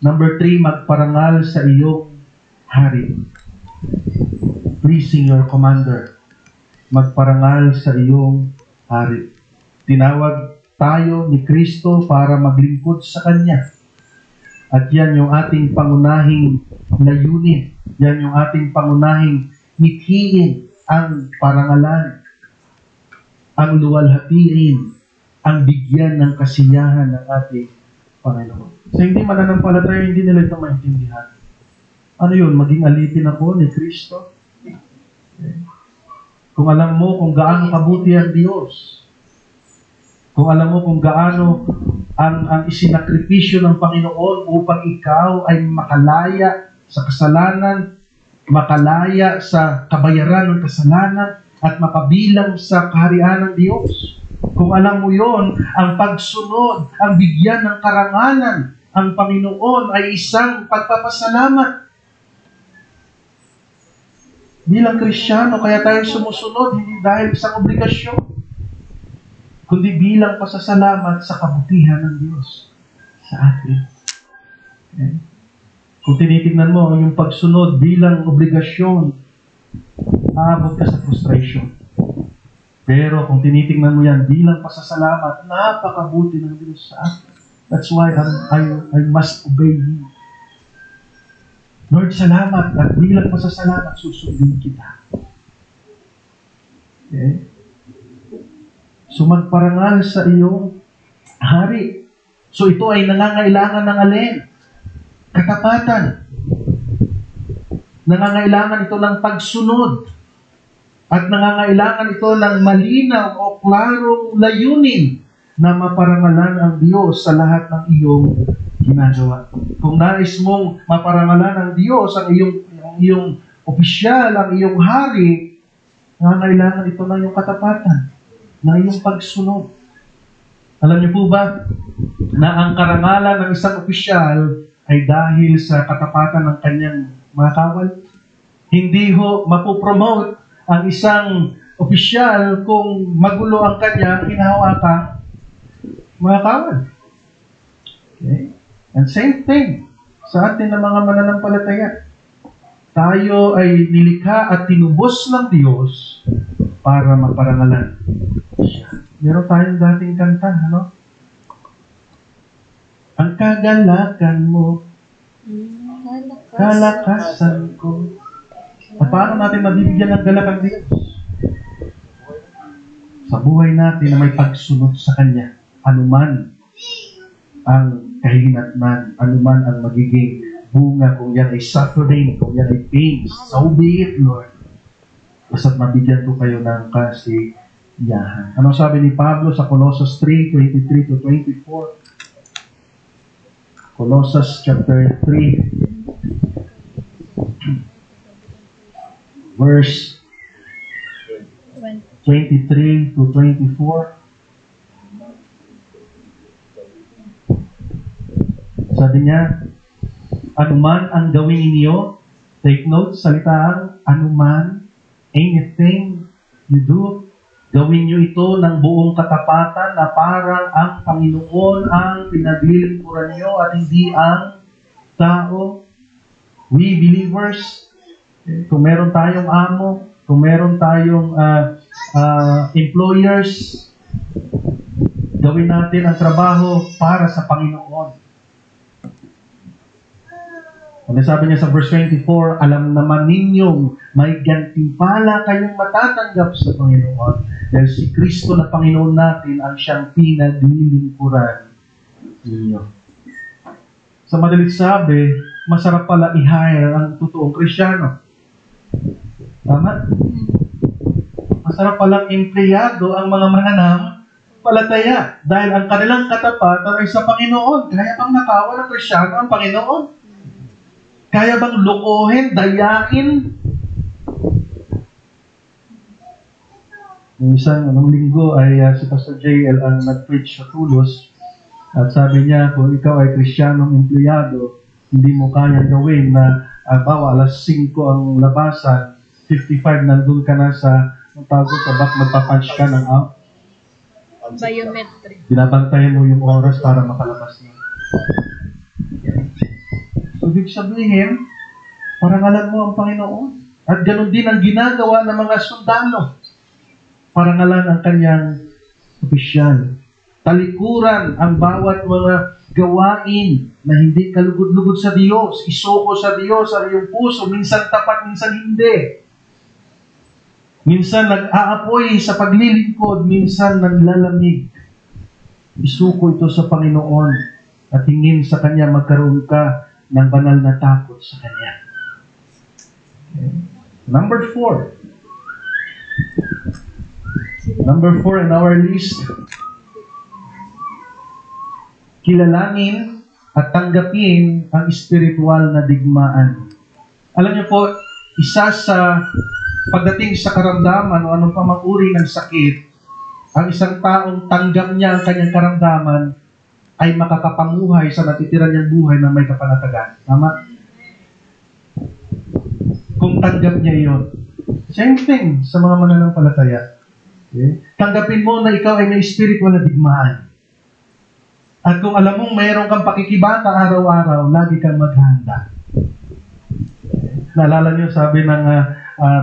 Number 3, magparangal sa iyong hari. Pleasing your commander. Magparangal sa iyong hari. Tinawag tayo ni Kristo para maglingkod sa Kanya. At yan yung ating pangunahing layunin. Yan yung ating pangunahing mithiin, ang parangalan, ang luwalhatiin, ang bigyan ng kasiyahan ng ating Panginoon. Sa hindi mananampalataya, hindi nila ito maintindihan. Ano yun? Maging alipin ako ni Kristo? Okay. Kung alam mo kung gaano kabuti ang Diyos, kung alam mo kung gaano ang isinakripisyo ng Panginoon upang ikaw ay makalaya sa kasalanan, makalaya sa kabayaran ng kasalanan, at mapabilang sa kaharian ng Diyos. Kung alam mo yon, ang pagsunod, ang bigyan ng karangalan, ang Panginoon ay isang pagpapasalamat. Bilang Kristiyano, kaya tayo sumusunod, hindi dahil isang obligasyon. kundi bilang pasasalamat sa kabutihan ng Diyos sa atin. Okay? Kung tinitingnan mo ang iyong pagsunod bilang obligasyon, aabot ka sa frustration. Pero kung tinitingnan mo yan bilang pasasalamat, napakabuti ng Diyos sa atin. That's why I must obey Him. Lord, salamat, at bilang pasasalamat, susundin kita. Okay? So magparangal sa iyong hari. So ito ay nangangailangan ng alin? Katapatan. Nangangailangan ito ng pagsunod. At nangangailangan ito ng malinaw o klarong layunin na maparangalan ang Diyos sa lahat ng iyong ginagawa. Kung nais mong maparangalan ng Diyos ang iyong opisyal, ang iyong hari, nangangailangan ito ng iyong katapatan, ng iyong pagsunod. Alam niyo po ba na ang karangalan ng isang opisyal ay dahil sa katapatan ng kanyang mga kawal? Hindi ho mapopromote ang isang opisyal kung magulo ang kanyang hinahawakang mga kawal. Okay? And same thing sa atin ng mga mananampalataya. Tayo ay nilikha at tinubos ng Diyos para maparangalan siya. Meron tayong dating kanta, ano? Ang kagalakan mo, kalakasan ko. At paano natin mabibigyan ng galak ang Diyos? Sa buhay natin na may pagsunod sa Kanya, anuman ang kahinatnan, anuman ang magiging bunga, kung yan ay suffering, kung yan ay pains, so be it, Lord. Basta't mabigyan ko kayo ng kasiyahan. Ano sabi ni Pablo sa Colossus 3:23-24? Colossus chapter 3, verse 23-24. Sabi niya, anuman ang gawin ninyo, take note, salitang anuman, anything you do, gawin nyo ito ng buong katapatan na parang ang Panginoon ang pinaglilingkuran nyo at hindi ang tao. We believers, kung meron tayong amo, kung meron tayong employers, gawin natin ang trabaho para sa Panginoon. Ano sabi niya sa verse 24, alam naman ninyong may gantimpala kayong matatanggap sa Panginoon dahil si Kristo na Panginoon natin ang siyang pinaglilingkuran ninyo. Sa madaling sabi, masarap pala i-hire ang totoong Kristiyano. Tama? Masarap palang empleyado ang mga mananampalataya dahil ang kanilang katapatan ay sa Panginoon. Kaya bang nakawa ng Kristiyano ang Panginoon? Kaya bang lokohin, dayain? Yung isang linggo ay si Pastor JL ang nag-preach sa Tulos at sabi niya, kung ikaw ay Kristiyanong empleyado, hindi mo kaya gawin na bawa alas 5 ang labasan, 55 nandun ka na sa back, magpapunch ka ng out. Biometric. Binabantayan mo yung oras para makalabas na. So, ibig sabihin, parangalan mo ang Panginoon. At ganoon din ang ginagawa ng mga sundalo. Parangalan ang kanyang opisyal. Talikuran ang bawat mga gawain na hindi kalugod-lugod sa Diyos. Isuko sa Diyos ang iyong puso. Minsan tapat, minsan hindi. Minsan nag-aapoy sa paglilingkod, minsan naglalamig. Isuko ito sa Panginoon at hingin sa Kanya magkaroon ka ng banal na takot sa Kanya. Okay. Number 4. Number 4 in our list. Kilalanin at tanggapin ang spiritual na digmaan. Alam niyo po, isa sa pagdating sa karamdaman o anong pamang-uri ng sakit, ang isang taong tanggap niya ang kanyang karamdaman ay makakapamuhay sa natitira niyang buhay na may kapanatagan. Tama? Kung tanggap niya yon. Same thing sa mga mananampalataya. Okay? Tanggapin mo na ikaw ay may spiritual na digmaan. At kung alam mong mayroon kang pakikibaka araw-araw, lagi kang maghanda. Naalala niyo, sabi ng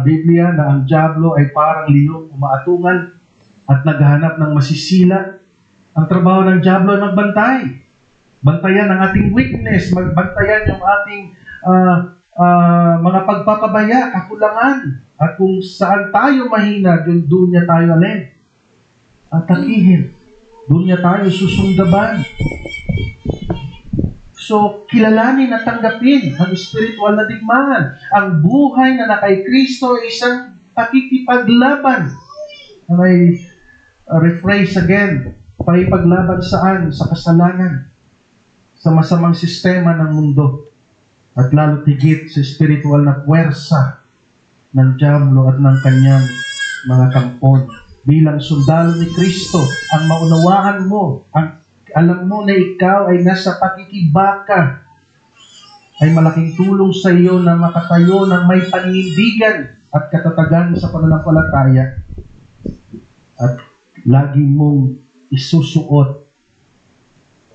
Biblia na ang diablo ay parang liyong umaatungan at naghahanap ng masisila. Ang trabaho ng diablo ay magbantay. Bantayan ang ating weakness, magbantayan yung ating mga pagpapabaya, kakulangan. At kung saan tayo mahina, doon niya tayo alin. Atakihin. Doon niya tayo susundaban. So, kilalanin at tanggapin ang spiritual na digmaan. Ang buhay na kay Kristo ay isang pakikipaglaban. And I rephrase again, pakikipaglaban saan? Sa kasalanan. Sa masamang sistema ng mundo. At lalo tigit sa spiritual na puwersa ng diablo at ng kanyang mga kampon. Bilang sundalo ni Kristo, ang maunawaan mo, alam mo na ikaw ay nasa pakikibaka, ay malaking tulong sa iyo na makatayo ng may paninindigan at katatagan sa pananampalataya. At lagi mong isusuot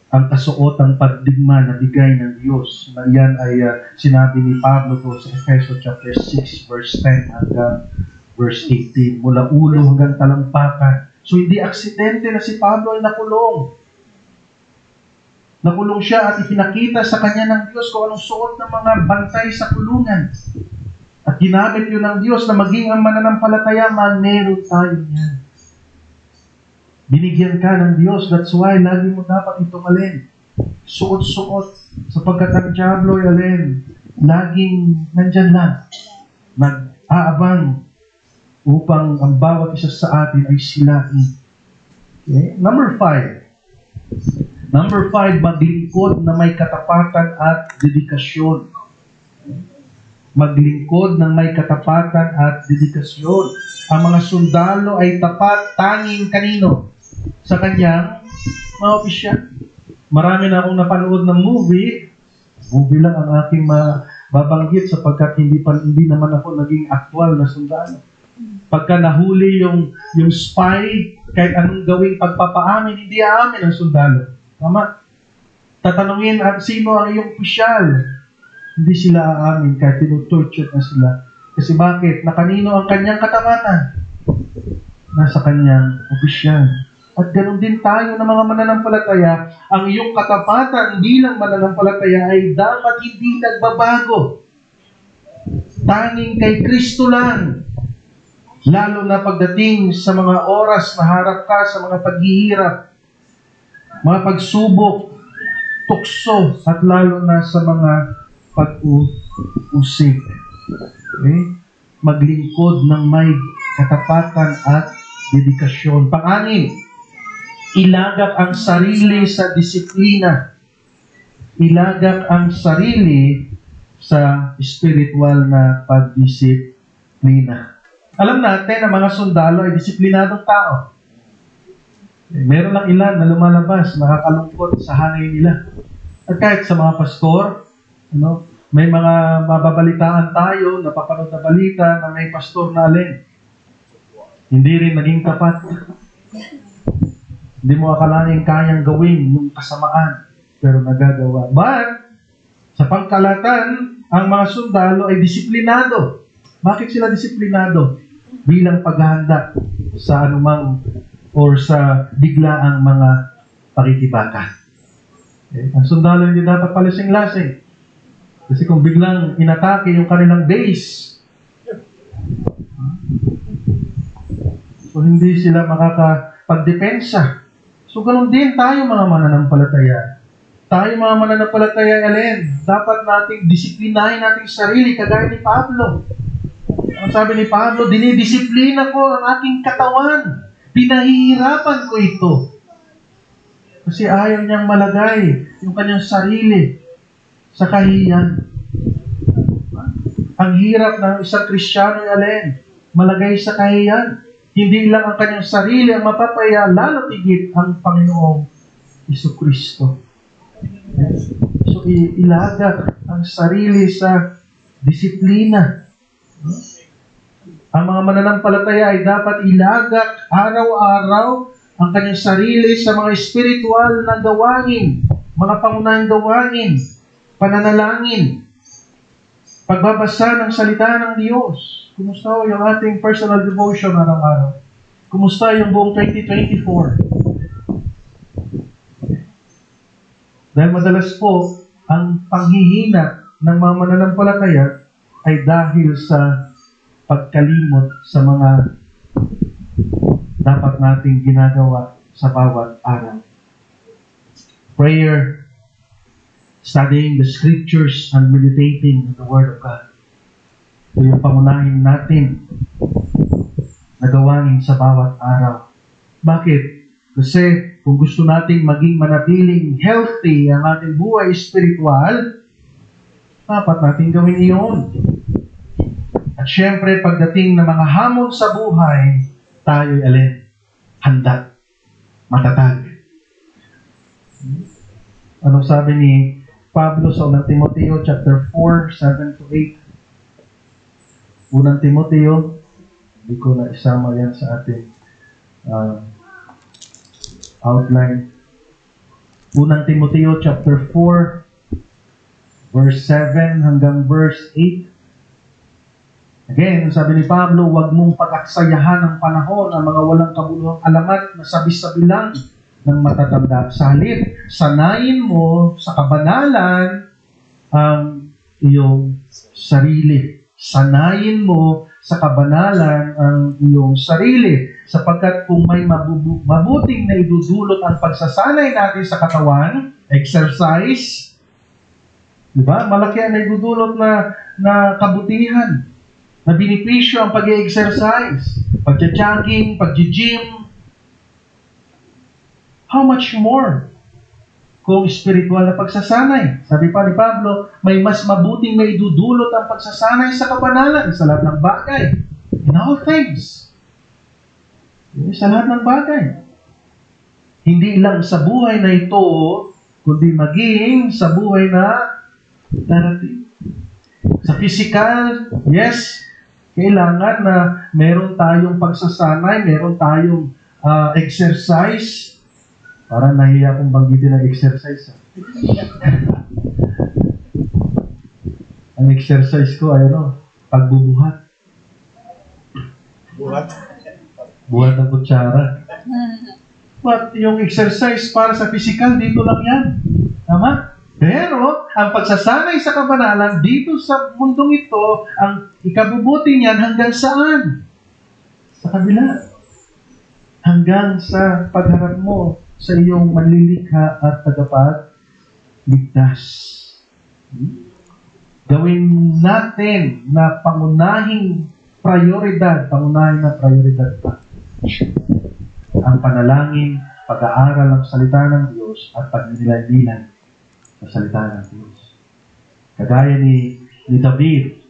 ang kasuotang pagdigma na bigay ng Diyos. Na yan ay sinabi ni Pablo po sa Efeso chapter 6 verse 10 hanggang verse 18. Mula ulo hanggang talampakan. So hindi aksidente na si Pablo ay nakulong. Nakulong siya at ipinakita sa kanya ng Diyos kung anong suot ng mga bantay sa kulungan. At ginamit yun ng Diyos na maging ang mananampalataya, meron tayo yan. Binigyan ka ng Diyos. That's why lagi mo dapat itong alin. Suot-suot. Sapagkat ang diablo ay alin. Laging nandyan lang. Nag-aabang upang ang bawat isa sa atin ay silain. Okay? Number 5. Maglingkod na may katapatan at dedikasyon. Maglingkod ng may katapatan at dedikasyon. Ang mga sundalo ay tapat tanging kanino? Sa kanyang mga opisyal. Marami na akong napanood ng movie. Movie lang ang aking mababanggit sapagkat hindi naman ako naging aktual na sundalo. Pagka nahuli yung spy, kahit anong gawing pagpapaamin, hindi aamin ang sundalo. Tama? Tatanungin at sino ang iyong opisyal. Hindi sila aamin kahit tinutorture na sila. Kasi bakit? Na kanino ang kanyang katapatan? Nasa kanyang opisyal. At ganoon din tayo ng mga mananampalataya, ang iyong katapatan bilang mananampalataya ay dapat hindi nagbabago. Tanging kay Kristo lang. Lalo na pagdating sa mga oras na harap ka sa mga paghihirap, mga pagsubok, tukso, at lalo na sa mga pag-uusig. Okay? Maglingkod ng may katapatan at dedikasyon. Pang-anim, ilagak ang sarili sa disiplina. Ilagak ang sarili sa spiritual na pagdisiplina. Alam natin na mga sundalo ay disiplinadong tao. Meron lang ilan na lumalabas, nakakalungkot sa hanay nila. At kahit sa mga pastor, may mga mababalitaan tayo, napapanood na balita na may pastor na alin. Hindi rin naging tapat. Hindi mo akalain kayang gawin yung kasamaan, pero nagagawa. But, sa pangkalatan, ang mga sundalo ay disiplinado. Bakit sila disiplinado? Bilang paghahanda sa anumang or sa biglaang mga pakikibaka. Okay? Ang sundalo hindi dapat palasing-lasing. Kasi kung biglang inatake yung kanilang base, so hindi sila makakapagdepensa. So ganun din tayo mga mananampalataya. Tayo mga mananampalataya, alin, dapat nating disiplinahin nating sarili, kagaya ni Pablo. Ang sabi ni Pablo, dinidisiplina ko ang aking katawan. Pinahihirapan ko ito. Kasi ayaw niyang malagay yung kanyang sarili sa kahiyan. Ang hirap ng isang Kristiyano alin, malagay sa kahiyan. Hindi lang ang kanyang sarili ang mapapaya, lalo tigit ang Panginoong Jesucristo. So, ilagak ang sarili sa disiplina. Ang mga mananampalataya ay dapat ilagak araw-araw ang kanyang sarili sa mga espiritual na gawain, mga pangunahing gawain, pananalangin, pagbabasa ng salita ng Diyos. Kumusta yung ating personal devotion araw-araw? Kumusta yung buong 2024? Dahil madalas po, ang panghihina ng mga mananampalataya ay dahil sa pagkalimot sa mga dapat nating ginagawa sa bawat araw. Prayer, studying the scriptures, and meditating on the Word of God. Ito yung pangunahin natin na gawain sa bawat araw. Bakit? Kasi kung gusto nating maging manatiling healthy ang ating buhay spiritual, dapat natin gawin iyon. At syempre, pagdating ng mga hamon sa buhay, tayo'y alin? Handa. Matatag. Anong sabi ni Pablo sa 1 Timoteo chapter 4, 7 to 8? 1 Timoteo, hindi ko na isama yan sa ating outline. 1 Timoteo chapter 4, verse 7 hanggang verse 8. Again, sabi ni Pablo, huwag mong pag-aksayahan ng panahon ang mga walang kabuluhang alamat na sabi-sabi lang ng matatanda. Sa halip, sanayin mo sa kabanalan ang iyong sarili. Sanayin mo sa kabanalan ang iyong sarili. Sapagkat kung may mabuting na idudulot ang pagsasanay natin sa katawan, exercise, di ba? Malaki ang idudulot na kabutihan, na benepisyo ang pag-exercise, pag-jogging, pag-gym. How much more kung spiritual na pagsasanay? Sabi pa ni Pablo, may mas mabuting may idudulot ang pagsasanay sa kabanalan sa lahat ng bagay. In all things. Sa lahat ng bagay. Hindi lang sa buhay na ito, kundi maging sa buhay na darating. Sa physical, yes, kailangan na meron tayong pagsasanay, meron tayong exercise. Parang nahiya kong banggitin ang exercise. Ang exercise ko ay pagbubuhat. Buhat. Buhat ng kutsara. But yung exercise para sa physical, dito lang yan. Tama? Pero, ang pagsasanay sa kabanalan, dito sa mundong ito, ang ikabubuti niyan hanggang saan? Sa kabila. Hanggang sa pagharap mo sa iyong manlilikha at tagapagligtas. Gawin natin na pangunahing prioridad pa ang panalangin, pag-aaral ng salita ng Diyos at pagnilay-nilay sa salita ng Diyos. Kagaya ni David,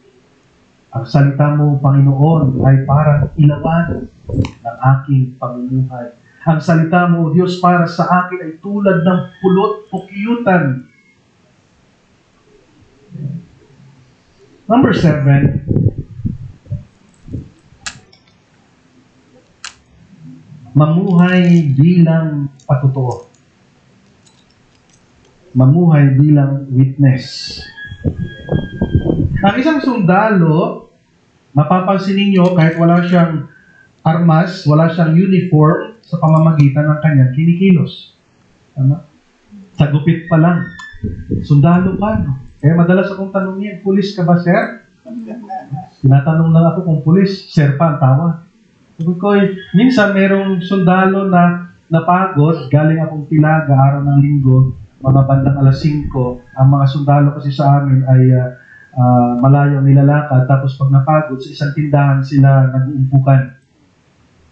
ang salita mo, Panginoon, ay parang ilawan ng aking pamumuhay. Ang salita mo, Diyos, para sa akin ay tulad ng pulot-pukyutan. Number 7, mamuhay bilang patotoo. Mamuhay bilang witness. Ang isang sundalo, mapapansin ninyo, kahit wala siyang armas, wala siyang uniform, sa pamamagitan ng kanyang kinikilos. Tama? Sa gupit pa lang. Sundalo ka, no? Kaya madalas akong tanongin, pulis ka ba, sir? Tinatanong lang ako kung pulis, sir pa ang tawag. Sabi ko, minsan merong sundalo na napagod, galing akong Pilaga, araw ng linggo, mga bandang alas 5, ang mga sundalo kasi sa amin ay malayo ang nilalakad, tapos pag napagod, sa isang tindahan sila nag-uumpukan.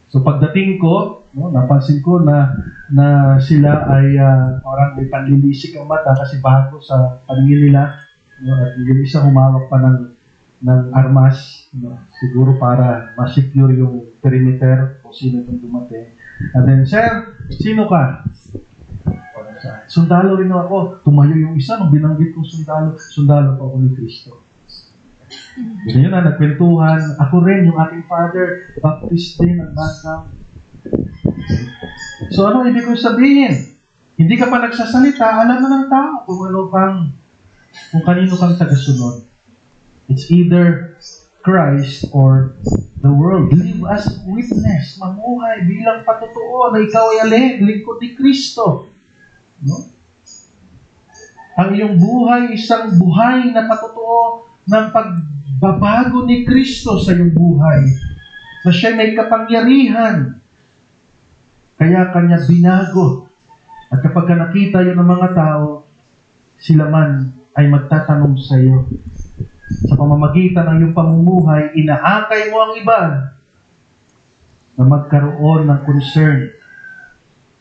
So pagdating ko, napansin ko na sila ay parang may panlilisik ang mata kasi bago sa paningin nila. At yung isa humawak pa ng armas, siguro para ma-secure yung perimeter kung sino itong dumating. And then, sir, sino ka? Sundalo rin ako. Tumayo yung isa nung binanggit kong sundalo. Sundalo pa ako ni Kristo. Ganyan na, nagkwentuhan. Ako rin, yung ating father, baptist din ang background. So ano ibig kong sabihin? Hindi ka pa nagsasalita, alam na ng tao kung kanino kang tagasunod. It's either Christ or the world. Live as witness. Mamuhay bilang patotoo na ikaw ay alin, lingkod ni Kristo. No? Ang iyong buhay, isang buhay na patotoo ng pagbabago ni Kristo sa iyong buhay. Na siya may kapangyarihan. Kaya kanya binago. At kapag nakita yun ng mga tao, sila man ay magtatanong sa iyo. Sa pamamagitan ng iyong pamumuhay, inaakay mo ang iba na magkaroon ng concern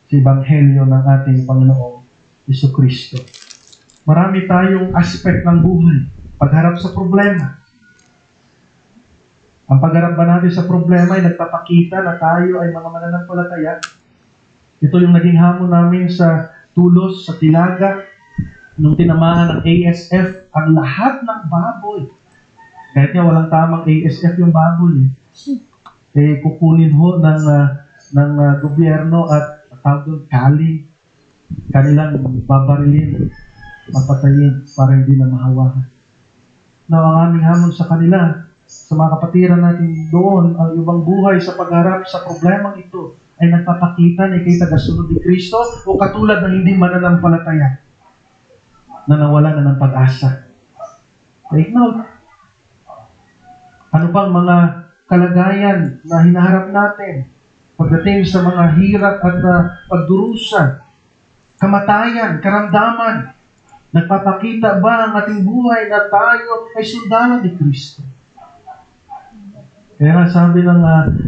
sa Ebanghelyo ng ating Panginoong Jesucristo. Marami tayong aspect ng buhay. Pagharap sa problema. Ang pagharap ba natin sa problema ay nagpapakita na tayo ay mga mananampalataya. Ito yung naging hamon namin sa Tulos, sa Tilaga, nung tinamaan ng ASF, ang lahat ng baboy. Kahit nga walang tamang ASF yung baboy. Kukunin ho ng gobyerno at kaling, kanilang babarilin, papatayin para hindi na mahawakan. Now, ang aming hamon sa kanila, sa mga kapatiran natin doon, ang ibang buhay sa pagharap sa problemang ito ay nagpapakita na ikay tagasunod ni Kristo o katulad ng hindi mananampalataya na nawala na ng pag-asa. Take note. Ano bang mga kalagayan na hinaharap natin pagdating sa mga hirap at pagdurusa, kamatayan, karamdaman? Nagpapakita ba ang ating buhay na tayo ay sundalo ni Kristo? Kaya nga sabi ng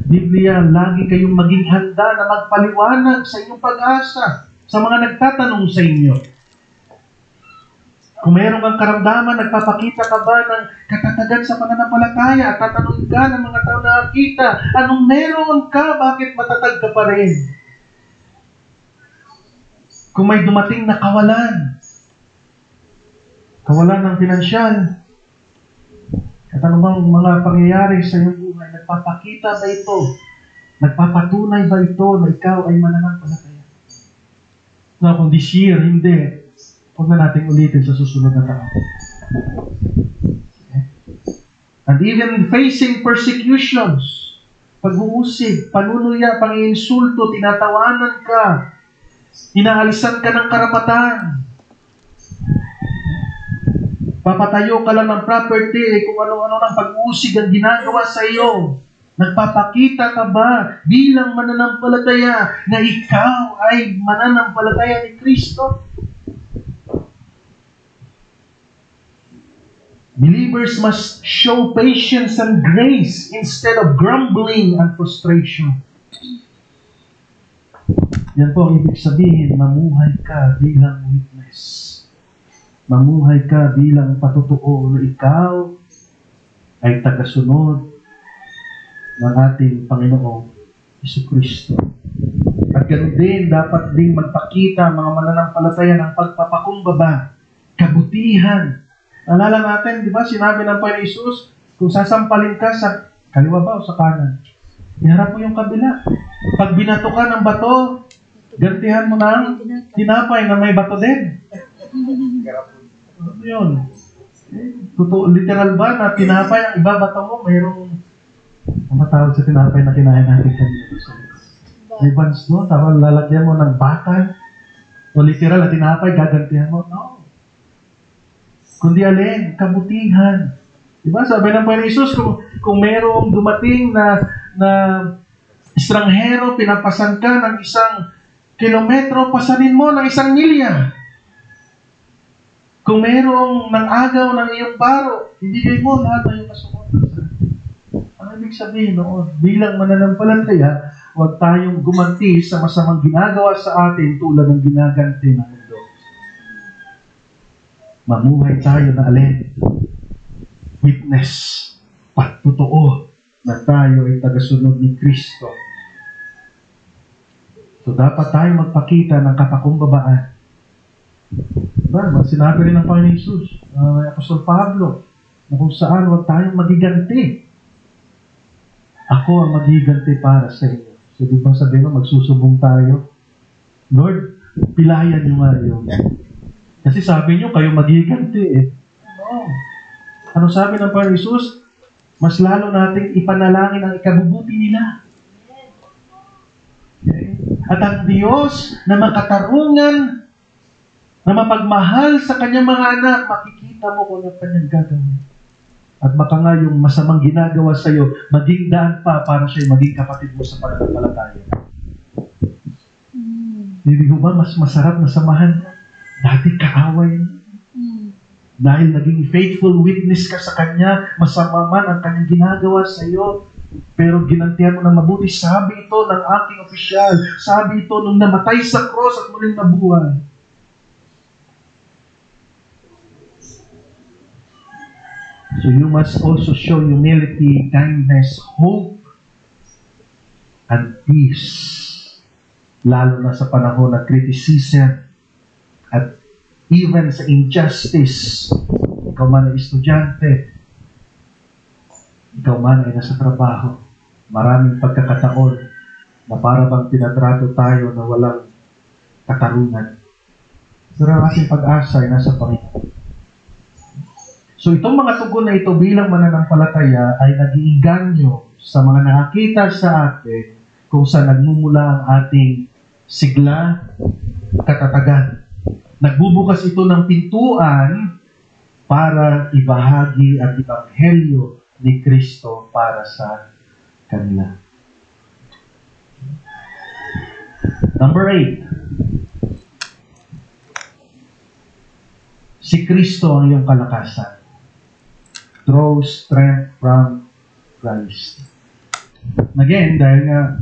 Biblia, lagi kayong maging handa na magpaliwanag sa inyong pag-asa sa mga nagtatanong sa inyo. Kung mayroon kang karamdaman, nagpapakita ka ba ng katatagan sa pananampalataya at tatanungin ka ng mga tao na nakakita, anong meron ka? Bakit matatag ka pa rin? Kung may dumating na kawalan ng pinansyal, at ano bang mga pangyayari sa iyong buhay, nagpapakita ba ito? Nagpapatunay ba ito na ikaw ay mananampalataya? No, kung this year, hindi. Huwag na natin ulitin sa susunod na taon. Okay? And even facing persecutions, pag-uusig, panunuya, pang-iinsulto, tinatawanan ka, inaalisan ka ng karapatan, papatayo ka lang ng property, kung ano-ano ng pag-uusig ang ginagawa sa iyo. Nagpapakita ka ba bilang mananampalataya na ikaw ay mananampalataya ni Kristo? Believers must show patience and grace instead of grumbling and frustration. Yan po ang ibig sabihin, mamuhay ka bilang witness. Mamuhay ka bilang patotoo na ikaw ay tagasunod ng ating Panginoong Jesucristo. At ganoon din, dapat ding magpakita ang mga mananampalataya ng pagpapakumbaba, kabutihan. Alala natin, di ba, sinabi ng Panginoon Hesus, kung sasampalin ka sa kaliwa ba o sa kanan, iharap mo yung kabila. Pag binato ka ng bato, gantihan mo ng tinapay na may bato din. Ano yun? Totoo, literal ba na tinapay ang ibabato mo, mayroong matawag sa tinapay na kinain natin kanina. May buns, no? Tapos lalagyan mo ng bakal. O literal na tinapay, gagantihan mo. No. Kundi alin, kabutihan. Diba? Sabi ng Panginoon Hesus, kung mayroong dumating na estranghero, pinapasan ka ng 1 kilometro, pasanin mo ng 1 milya. Kung mayroong nang-agaw ng iyong baro, ibigay mo lahat ng iyong kasukutan. Ano ibig sabihin noon? Bilang mananampalataya, huwag tayong gumanti sa masamang ginagawa sa atin tulad ng ginaganti ng mundo. Mamuhay tayo na alin? Witness. Patotoo na tayo ay tagasunod ni Kristo. So dapat tayo magpakita ng katakumbabaan. Diba? Sinabi rin ng Panginoon Hesus, Apostol Pablo, na kung saan huwag tayong magiganti. Ako ang magiganti para sa inyo. So, di ba sabihin mo, magsusubong tayo? Lord, pilayan nyo nga yun. Kasi sabi nyo, kayo magiganti eh. No. Ano sabi ng Panginoon Jesus? Mas lalo nating ipanalangin ang ikabubuti nila. Okay. At ang Diyos na makatarungan, na mapagmahal sa kanyang mga anak, makikita mo kung ano kanyang gagawin. At baka nga yung masamang ginagawa sa iyo, maging daan pa para siya maging kapatid mo sa pananampalataya. Hindi ko ba mas masarap na samahan mo? Dati kaaway mo. Dahil naging faithful witness ka sa Kanya, masama man ang Kanyang ginagawa sa iyo. Pero ginantihan mo ng mabuti. Sabi ito ng aking opisyal. Sabi ito nung namatay sa cross at muling nabuhay. So you must also show humility, kindness, hope, and peace. Lalo na sa panahon ng criticism at even sa injustice. Ikaw man ay estudyante, ikaw man ay nasa trabaho, maraming pagkakataon na para bang tinatrato tayo na walang katarungan. Pero ang ating pag-asa ay nasa Panginoon. So itong mga tugon na ito bilang mananampalataya ay nag-iinganyo sa mga nakakita sa atin kung saan nagmumula ang ating sigla, katatagan. Nagbubukas ito ng pintuan para ibahagi ang ebanghelyo ni Kristo para sa kanila. Number 8. Si Kristo ang iyong kalakasan. Draw strength from Christ. Again, dahil nga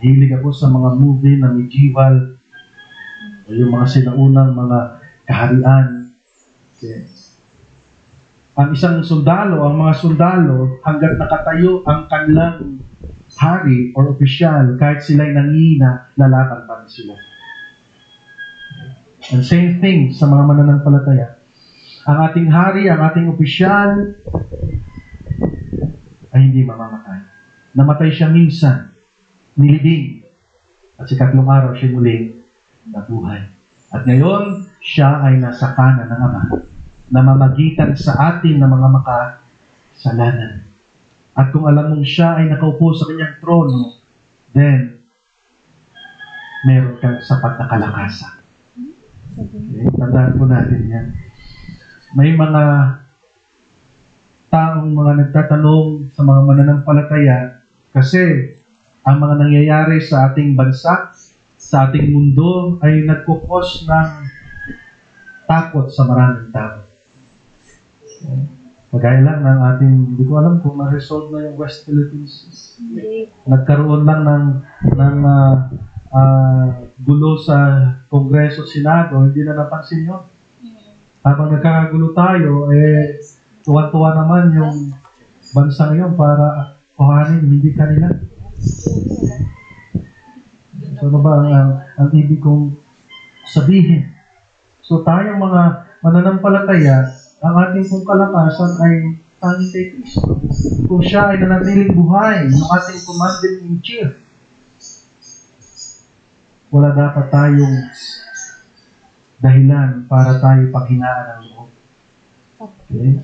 mahilig ako sa mga movie na medieval, yung mga sinaunang mga kaharian. Okay. Ang isang sundalo, ang mga sundalo, hanggat nakatayo ang kanilang hari or opisyal, kahit sila'y nangihina, lalaban pa rin sila. And same thing sa mga mananampalataya. Ang ating hari, ang ating opisyal, ay hindi mamamatay. Namatay siya minsan, nilibing, at sa ikatlong araw siya muling nabuhay. At ngayon, siya ay nasa kanan ng Ama, namamagitan sa atin ng mga makasalanan. At kung alam mong siya ay nakaupo sa kanyang trono, then, meron kang sapat na kalakasan. Okay? Tandaan po natin yan. May mga taong mga nagtatanong sa mga mananampalataya kasi ang mga nangyayari sa ating bansa, sa ating mundo ay nagkukos ng takot sa maraming tao. Kagaya lang ng ating, hindi ko alam kung na-resolve na yung West Philippines. Nagkaroon lang ng gulo sa Kongreso, Senado, hindi na napansin yun. Habang nagkakagulo tayo, tuwa-tuwa naman yung bansa ngayon para kuhanin, hindi kanila. So ano ba ang ibig kong sabihin? So tayong mga mananampalataya, ang ating pong kalakasan ay tanging kay Kristo. Kung siya ay nanatiling buhay, yung ating commander-in-chief, wala dapat tayong dahilan para tayo paghinaan ng loob. Okay?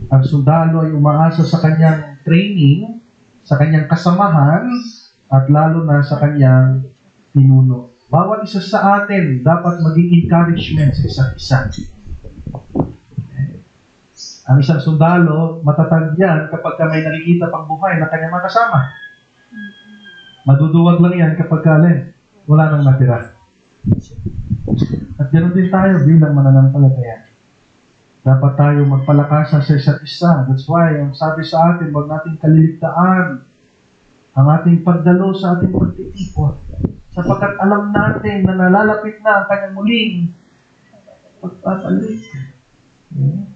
Ang sundalo ay umaasa sa kanyang training, sa kanyang kasamahan, at lalo na sa kanyang pinuno. Bawat isa sa atin dapat maging encouragement sa isa't isa. Okay. Ang isang sundalo, matatag yan kapag may nakikita pang buhay na kanyang makasama. Maduduwag lang yan kapag wala nang natira. At ganoon din tayo bilang mananampalataya. Dapat tayo magpalakasan sa isa't isa. That's why, ang sabi sa atin, huwag nating kaliligtaan ang ating pagdalo sa ating pagtitipon. Sapagkat alam natin na nalalapit na ang kanyang muling pagpapalik. Okay.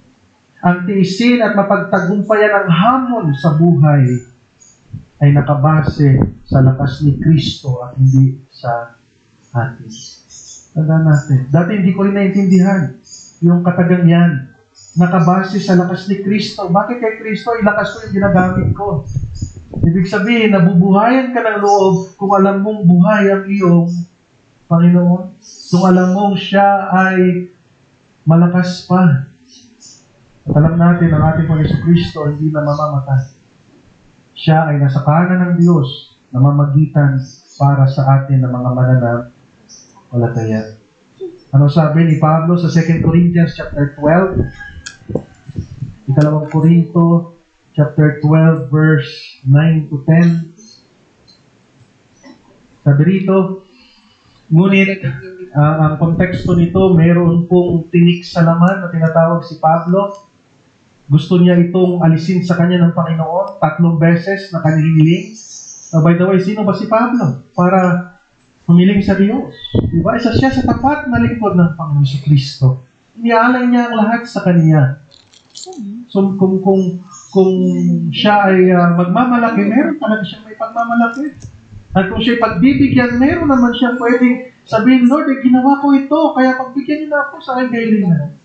Ang tiisin at mapagtagumpayan ang hamon sa buhay ay nakabase sa lakas ni Kristo at hindi sa atin. Tandaan natin. Dati hindi ko rin naintindihan yung katagang yan. nakabase sa lakas ni Kristo. Bakit kay Kristo? Ilakas ko yung ginagamit ko. Ibig sabihin, nabubuhayan ka ng loob kung alam mong buhay ang iyong Panginoon. Kung alam mong siya ay malakas pa. At alam natin ang ating Panginoon Kristo hindi na mamamatay. Siya ay nasa kanan ng Diyos na mamagitan para sa atin ng mga mananampalataya. Ano sabi ni Pablo sa 2 Corinthians chapter 12? Ikalawang Korinto chapter 12 verse 9 to 10. Sabi rito, ngunit ang konteksto nito, meron pong tinik sa laman na tinatawag si Pablo. Gusto niya itong alisin sa kanya ng Panginoon 3 beses na kanihiling. By the way, sino ba si Pablo? Para humiling sa Diyos. Diba? Isa siya sa tapat na lingkod ng Panginoon Kristo. Inialay niya ang lahat sa kanya. So, kung siya ay magmamalaki, meron talaga siyang may pagmamalaki. At kung siya pagbibigyan, meron naman siyang pwedeng sabihin, Lord, ginawa ko ito, kaya pagbigyan niyo na ako sa aking kailangan.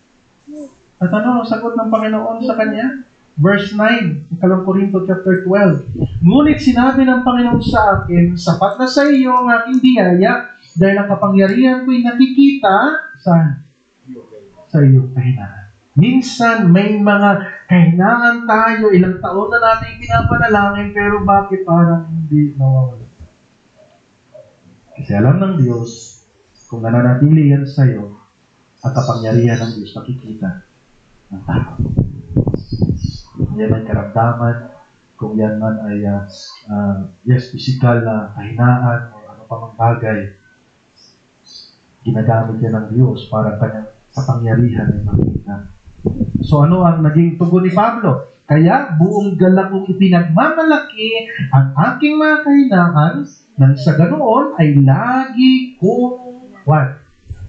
At ano ang sagot ng Panginoon sa kanya? Verse 9, Ikalawang Korinto chapter 12. Ngunit sinabi ng Panginoon sa akin, sapat na sa iyo ang aking biyaya, dahil ang kapangyarihan ko'y nakikita sa iyo kahinaan. Minsan may mga kahinaan tayo, ilang taon na natin pinapanalangin, pero bakit parang hindi nawawala? Kasi alam ng Diyos, kung nananatili yan sa iyo, ang kapangyarihan ng Diyos nakikita ng tao. Kung yan ay karamdaman, kung yan man ay physical na kahinaan o ano pa mang bagay, ginagamit yan ng Diyos para kanyang kapangyarihan ay makita. So ano ang naging tugon ni Pablo? Kaya buong galak kong ipinagmamalaki ang aking mga kahinaan nang sa ganoon ay lagi kong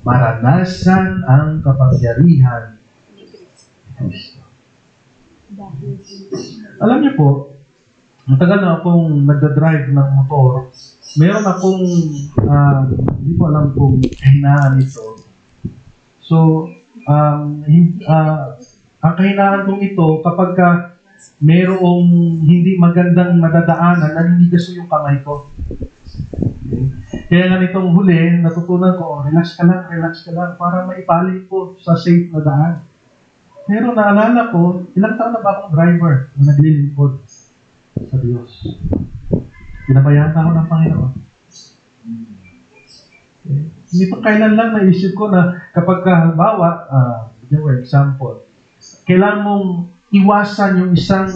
maranasan ang kapangyarihan ni Kristo. Alam niyo po, matagal na akong nagdadrive ng motor. Meron akong, hindi ko alam kung kahinaan ito. So, ang kahinaan kong ito, kapag merong hindi magandang madadaanan, naninigas yung kamay ko. Okay. Kaya nga nitong huli, natutunan ko, relax ka lang, para maipalit po sa safe na daan. Pero naalala ko, ilang taon na ba akong driver na naglilingkod sa Diyos? Pinabayaan ako ng Panginoon. Okay. Nito kailan lang naisip ko na kapag halimbawa, example, kailangan mong iwasan yung isang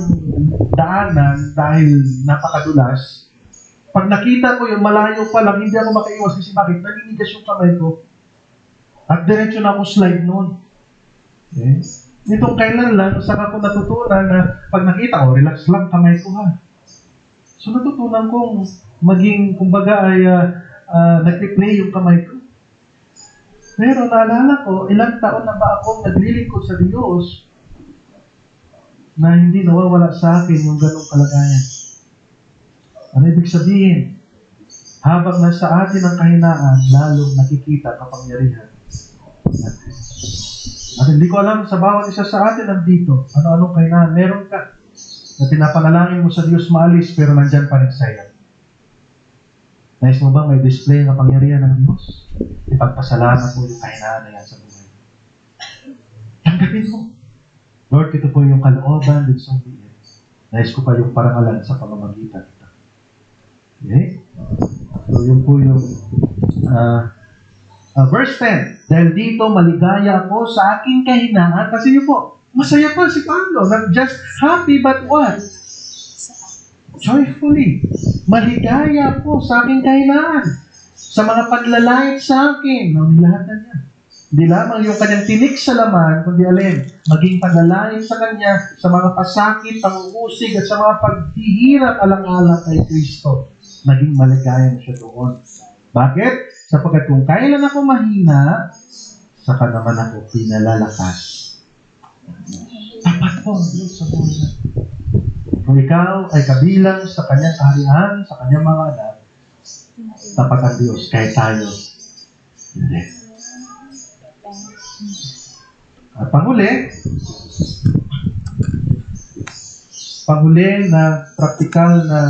daanan dahil napakadulas. Pag nakita ko yung malayo pa lang, hindi ako makaiwas kasi bakit? Naninigas yung kamay ko. At diretso na ako slide noon. Okay. Nitong kailan lang, saka ko natutunan na pag nakita ko, relax lang kamay ko ha. So natutunan kong maging, kumbaga ay nag-replay yung kamay ko. Pero naalala ko, ilang taon na ba akong naglilingkod sa Diyos na hindi nawawala sa akin yung ganong kalagayan. Ano ibig sabihin? Habang nasa atin ang kahinaan, lalong nakikita kapangyarihan natin. At hindi ko alam sa bawat isa sa atin nandito, ano-anong kahinaan. Meron ka na pinapanalangin mo sa Diyos maalis, pero nandyan pa rin sa'yo. Nais mo ba may display ng kapangyarihan ng Diyos? Ipagpasalamat mo yung kahinaan na yan sa buhay. Tanggapin mo. Lord, ito po yung kalooban dito sa buhay. Nais ko pa yung parangalan sa pamamagitan ito. Okay? So, yun po yung verse 10. Dahil dito, maligaya ako sa aking kahinaan. Kasi yun po, masaya pa si Pablo. Not just happy, but what? Joyfully. Maligaya ako sa aking kahinaan. Sa mga paglalait sa akin. Lahat na niya. Hindi lamang yung kanyang tinik sa laman, kundi alin, maging paglalait sa kanya sa mga pasakit, pang-uusig, at sa mga paghihirap alang-alang kay Kristo. Naging maligaya na siya doon. Bakit? Sapagkat kung kailan ako mahina, saka naman ako pinalalakas. Tapat po ang Diyos sa buhay natin. Kung ikaw ay kabilang sa kanyang kaharian, sa kanyang mga anak, tapat ang Diyos, kahit tayo hindi. At panghuli, Panghuli na praktikal na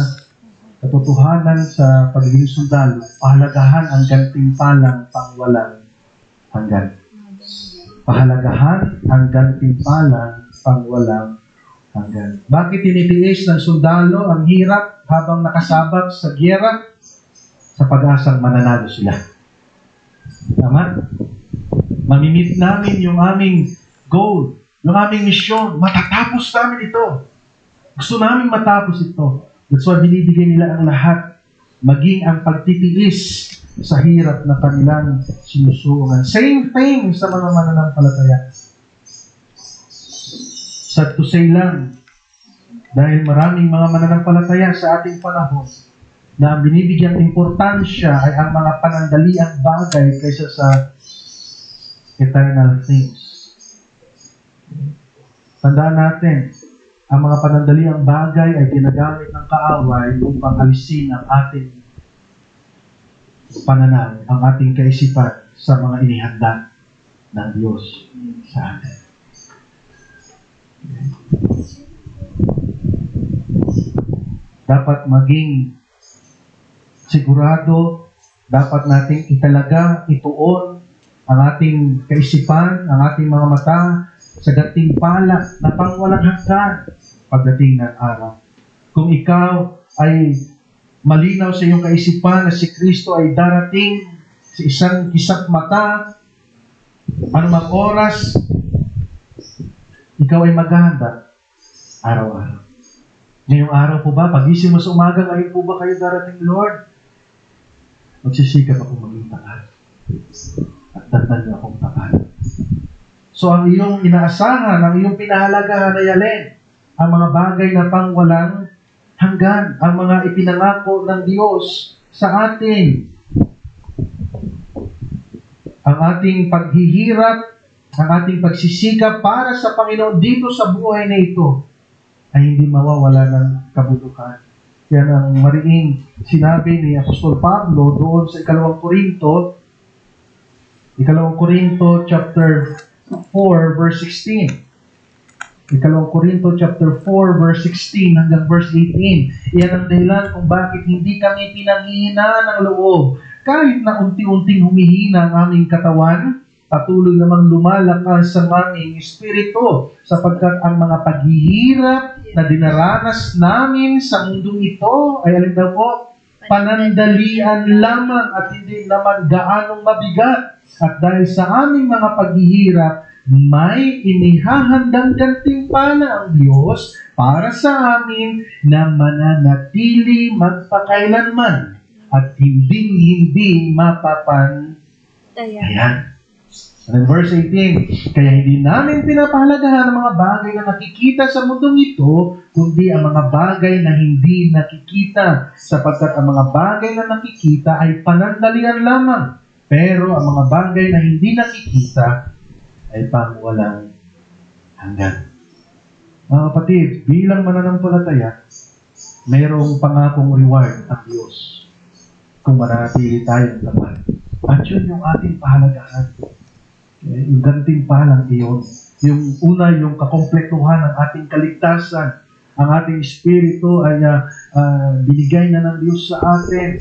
katotohanan sa pagiging sundalo, pahalagahan ang gantimpalang pangwalang hanggan. Pahalagahan ang gantimpalang pangwalang hanggan. Bakit tinitiis ng sundalo ang hirap habang nakasabak sa gyera? Sa pag-asang mananalo sila. Tama? Mamimit namin yung aming goal, yung aming misyon. Matatapos namin ito. Gusto namin matapos ito. That's why binibigay nila ang lahat, maging ang pagtitiis sa hirap na kanilang sinusuungan. Same thing sa mga mananampalataya. Sad to say lang, dahil maraming mga mananampalataya sa ating panahon na ang binibigyang importansya ay ang mga panandaliang bagay kaysa sa eternal things. Tandaan natin, ang mga panandaliang bagay ay ginagamit ng kaaway upang alisin ang ating pananaw, ang ating kaisipan sa mga inihanda ng Diyos sa atin. Dapat maging sigurado, dapat nating italaga, ituon ang ating kaisipan, ang ating mga mata sa gantimpala na pangwalang hanggan pagdating ng araw. Kung ikaw ay malinaw sa iyong kaisipan na si Kristo ay darating sa isang kisap mata, anumang oras, ikaw ay maghahanda araw-araw. Ngayong araw po ba, pagising mo sa umaga, ngayon po ba kayo darating, Lord? Magsisikap akong maging tapat. At tandaan niyo akong tapat. So ang iyong inaasahan, ang iyong pinahalagahan ay alin? Ang mga bagay na pangwalang hanggan, ang mga ipinangako ng Diyos sa atin. Ang ating paghihirap, ang ating pagsisikap para sa Panginoon dito sa buhay na ito ay hindi mawawala ng kabulukan. Yan ang mariing sinabi ni Apostol Pablo doon sa 2 Korinto chapter 4 verse 16. 2 Korinto chapter 4 verse 16 hanggang verse 18. Iyan ang dahilan kung bakit hindi kami pinanghihinaan ng loob. Kahit na unti-unting humihina ang aming katawan, patuloy namang lumalakas ang aming espiritu sapagkat ang mga paghihirap na dinaranas namin sa mundong ito ay alin daw po? Panandalian lamang at hindi naman gaanong mabigat. At dahil sa aming mga paghihirap, may inihahandang gantimpala ang Diyos para sa amin na mananatili magpakailanman at hindi mapapantayan. And verse 18, kaya hindi namin pinapahalagahan ang mga bagay na nakikita sa mundong ito, kundi ang mga bagay na hindi nakikita, sapagkat ang mga bagay na nakikita ay panandalian lamang. Pero ang mga bagay na hindi nakikita ay pangwalang hanggan. Mga kapatid, bilang mananampalataya, mayroong pangakong reward ang Diyos kung mananatili tayong tapat. At yun yung ating pahalagahan. Yung gantimpalang iyon. Yung una, yung kakompletuhan ng ating kaligtasan. Ang ating espiritu ay binigay na ng Diyos sa atin.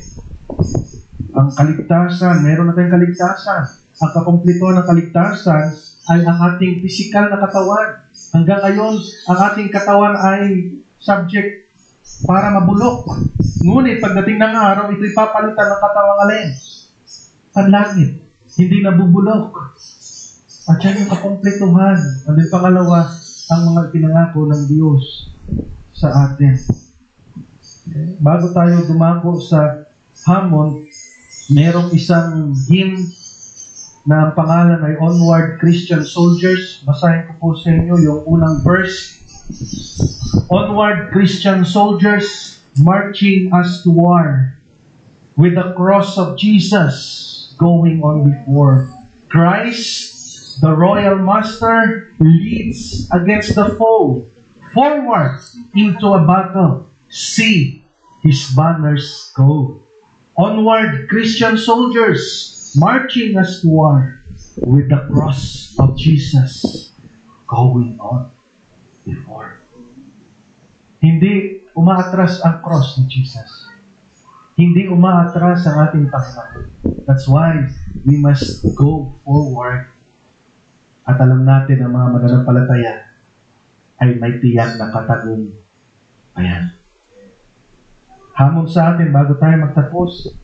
Ang kaligtasan, meron na tayong kaligtasan. Ang kakompletuhan ng kaligtasan ay ang ating pisikal na katawan. Hanggang ngayon, ang ating katawan ay subject para mabulok. Ngunit pagdating ng araw, ito'y papalitan ng katawang alin? Panlangit. Hindi nabubulok. At yan yung kakompletuhan. At yung pangalawa, ang mga pinangako ng Diyos sa atin. Okay. Bago tayo dumako sa hamon, merong isang hymn na ang pangalan ay Onward Christian Soldiers. Basahin ko po sa inyo yung unang verse. Onward Christian soldiers, marching us to war, with the cross of Jesus going on before. Christ, the royal master, leads against the foe, forward into a battle. See his banners go. Onward, Christian soldiers, marching us to war, with the cross of Jesus going on. before. Hindi umaatras ang cross ni Jesus. Hindi umaatras ang ating Panginoon. That's why we must go forward. At alam natin ang mga mananampalataya ay may tiyak na katagumpayan. Hamon sa atin bago tayo magtapos.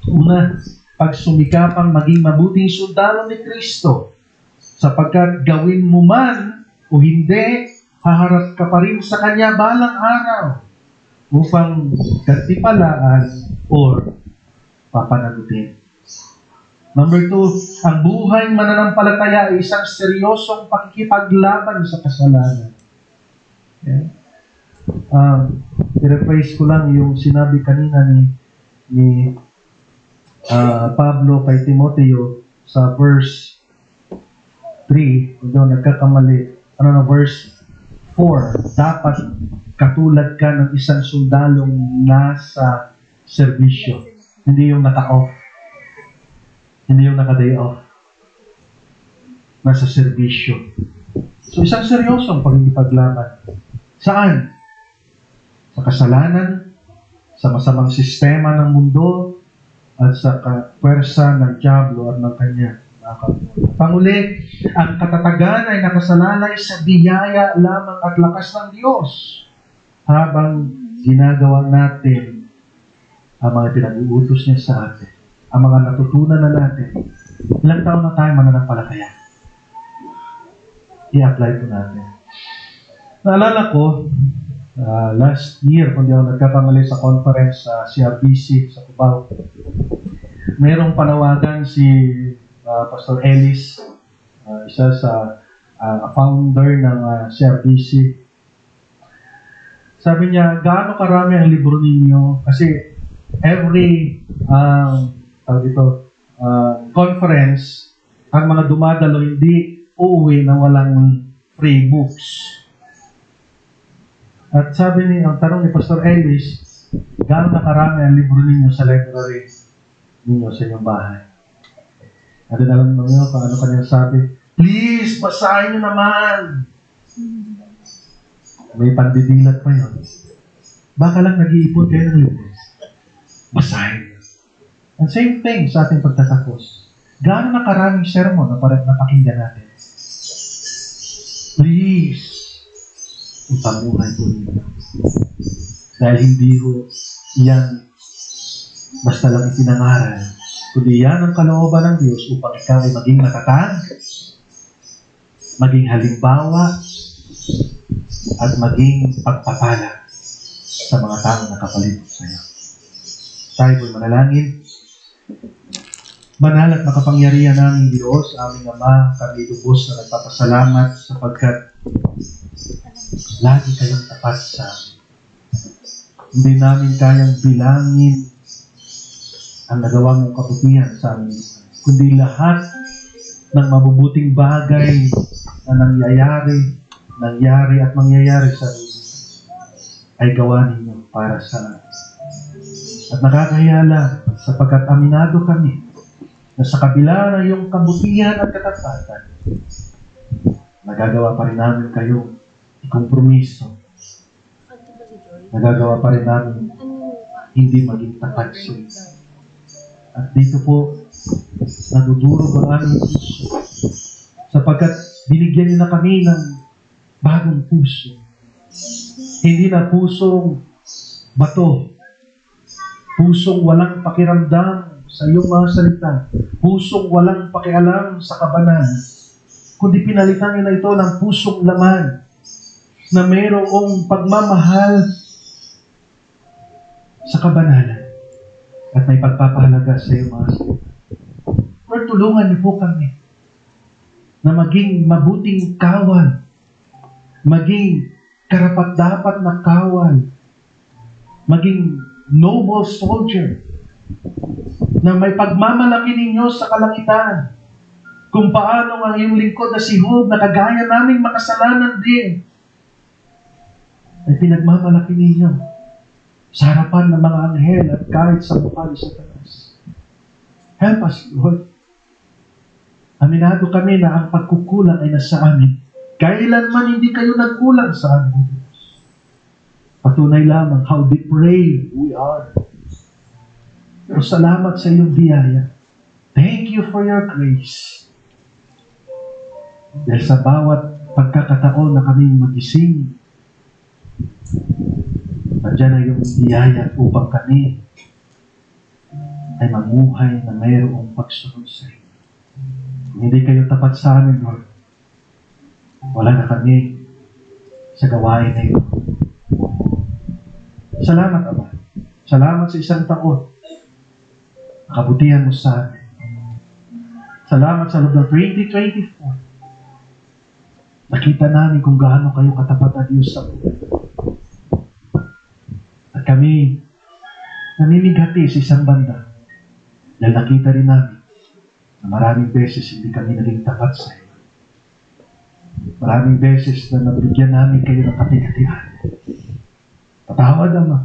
Una, pagsumikapang maging mabuting sundalo ni Kristo. Sapagkat gawin mo man o hindi, haharap ka pa rin sa Kanya balang araw upang gantipalaan or papanagutin. Number 2, ang buhay mananampalataya ay isang seryosong pakikipaglaban sa kasalanan. Okay? I-rephrase ko lang yung sinabi kanina ni Pablo kay Timoteo sa verse 3, doon nagkakamali. Verse 4, dapat katulad ka ng isang sundalong nasa serbisyo. Hindi yung naka-off. Hindi yung naka-day off. Nasa serbisyo. So, isang seryosong pagkikipaglaban. Saan? Sa kasalanan, sa masamang sistema ng mundo, at sa pwersa ng diablo at ng kanya. Panguli, ang katatagan ay nakasalalay sa biyaya lamang at lakas ng Diyos habang ginagawa natin ang mga pinag-uutos niya sa atin, ang mga natutunan na natin. Ilang taon na tayo mananampalataya? I-apply po natin. Naalala ko, last year, kung di ako nagkakamali sa conference sa CRBC sa Cubao, mayroong panawagan si Pastor Ellis, isa sa founder ng CRBC. Sabi niya, gaano karami ang libro ninyo? Kasi every conference, ang mga dumadalo hindi uuwi na walang free books. At sabi niya, ang tanong ni Pastor Ellis, gaano na karami ang libro ninyo sa library ninyo sa inyong bahay? At alam mo nyo kung ano kanyang sabi, please, basahin nyo naman. May pandidilat pa yun. Baka lang nag-iipon kayo ng libro. Basahin. And same thing sa ating pagtatapos. Gaano na karaming sermon na napakinggan natin? Please, ipamuhay po ninyo. Dahil hindi ho yan basta lang itinangaral, kundi yan ang kalooban ng Diyos upang ikaw ay maging matatag, maging halimbawa, at maging pagpapala sa mga taong nakapalibot sa iyo. Tayo po'y manalangin. Banal at makapangyarihan namin Diyos, aming Ama, kami lubos na nagpapasalamat sapagkat lagi kayong tapat sa amin. Hindi namin kayang bilangin ang nagawa mong kabutihan sa amin, kundi lahat ng mabubuting bagay na nangyari at mangyayari sa amin ay gawa ninyo para sa amin. At nakakahiya lang sapagkat aminado kami na sa kabila ng iyong kabutihan at katapatan, nagagawa pa rin namin kayong ikompromiso. Nagagawa pa rin namin hindi maging tapat siya. At dito po, nadudurog ang aming puso sapagkat binigyan niyo na kami ng bagong puso. Hindi na pusong bato, pusong walang pakiramdam sa iyong mga salita, pusong walang pakialam sa kabanan, kundi pinalitan niyo na ito ng pusong laman na mayroong pagmamahal sa kabanalan at may pagpapahalaga sa iyong mga salita. Lord, tulungan niyo po kami na maging mabuting kawal, maging karapat-dapat na kawal, maging noble soldier, na may pagmamalaki ninyo sa kalangitan, kung paano ang iyong lingkod na si Job, na kagaya naming makasalanan din, ay pinagmamalaki ninyo sa harapan ng mga anghel at kahit sa mukha ni Satanas. Help us, Lord. Aminado kami na ang pagkukulang ay nasa amin. Kailanman hindi kayo nagkulang sa amin. Patunay lamang how depraved we are. Pero salamat sa iyong biyaya. Thank you for your grace. Dahil sa bawat pagkakataon na kami magising, nandiyan na yung biyaya upang kami ay mamuhay na mayroong pagsunod sa iyo. Kung hindi kayo tapat sa amin, Lord, wala na kami sa gawain na ito. Salamat, Ama. Salamat sa isang taon. Nakabutihan mo sa amin. Salamat sa loob ng 2024. Nakita namin kung gaano kayo katapat na Diyos sa buhay. At kami namimighati sa isang banda dahil nakita rin namin na maraming beses hindi kami naging tapat sa iyo. Maraming beses na nabigyan namin kayo ng kapigatihan. Patawad, Ama.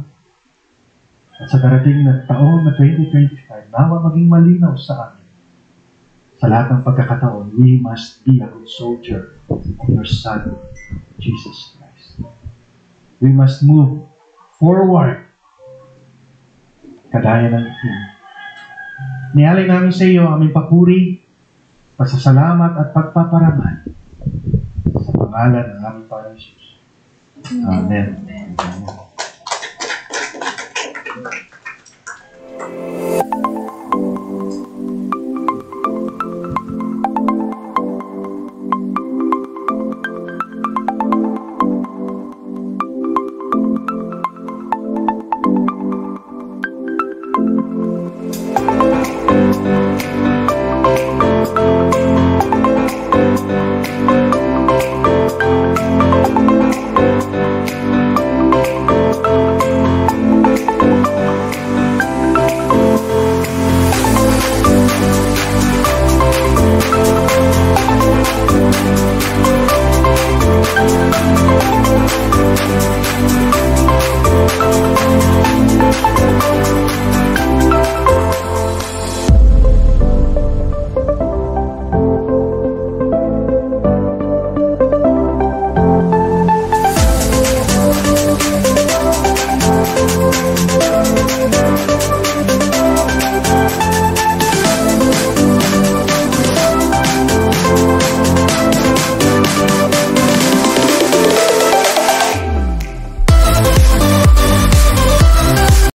At sa darating na taon na 2025, nawa maging malinaw sa amin. Sa lahat ng pagkakataon, we must be a good soldier of your Son, Jesus Christ. We must move forward. Kagaya ng King. Nialay namin sa iyo ang aming papuri, pasasalamat at pagpaparaman sa pangalan ng aming Panginoon Jesus. Amen.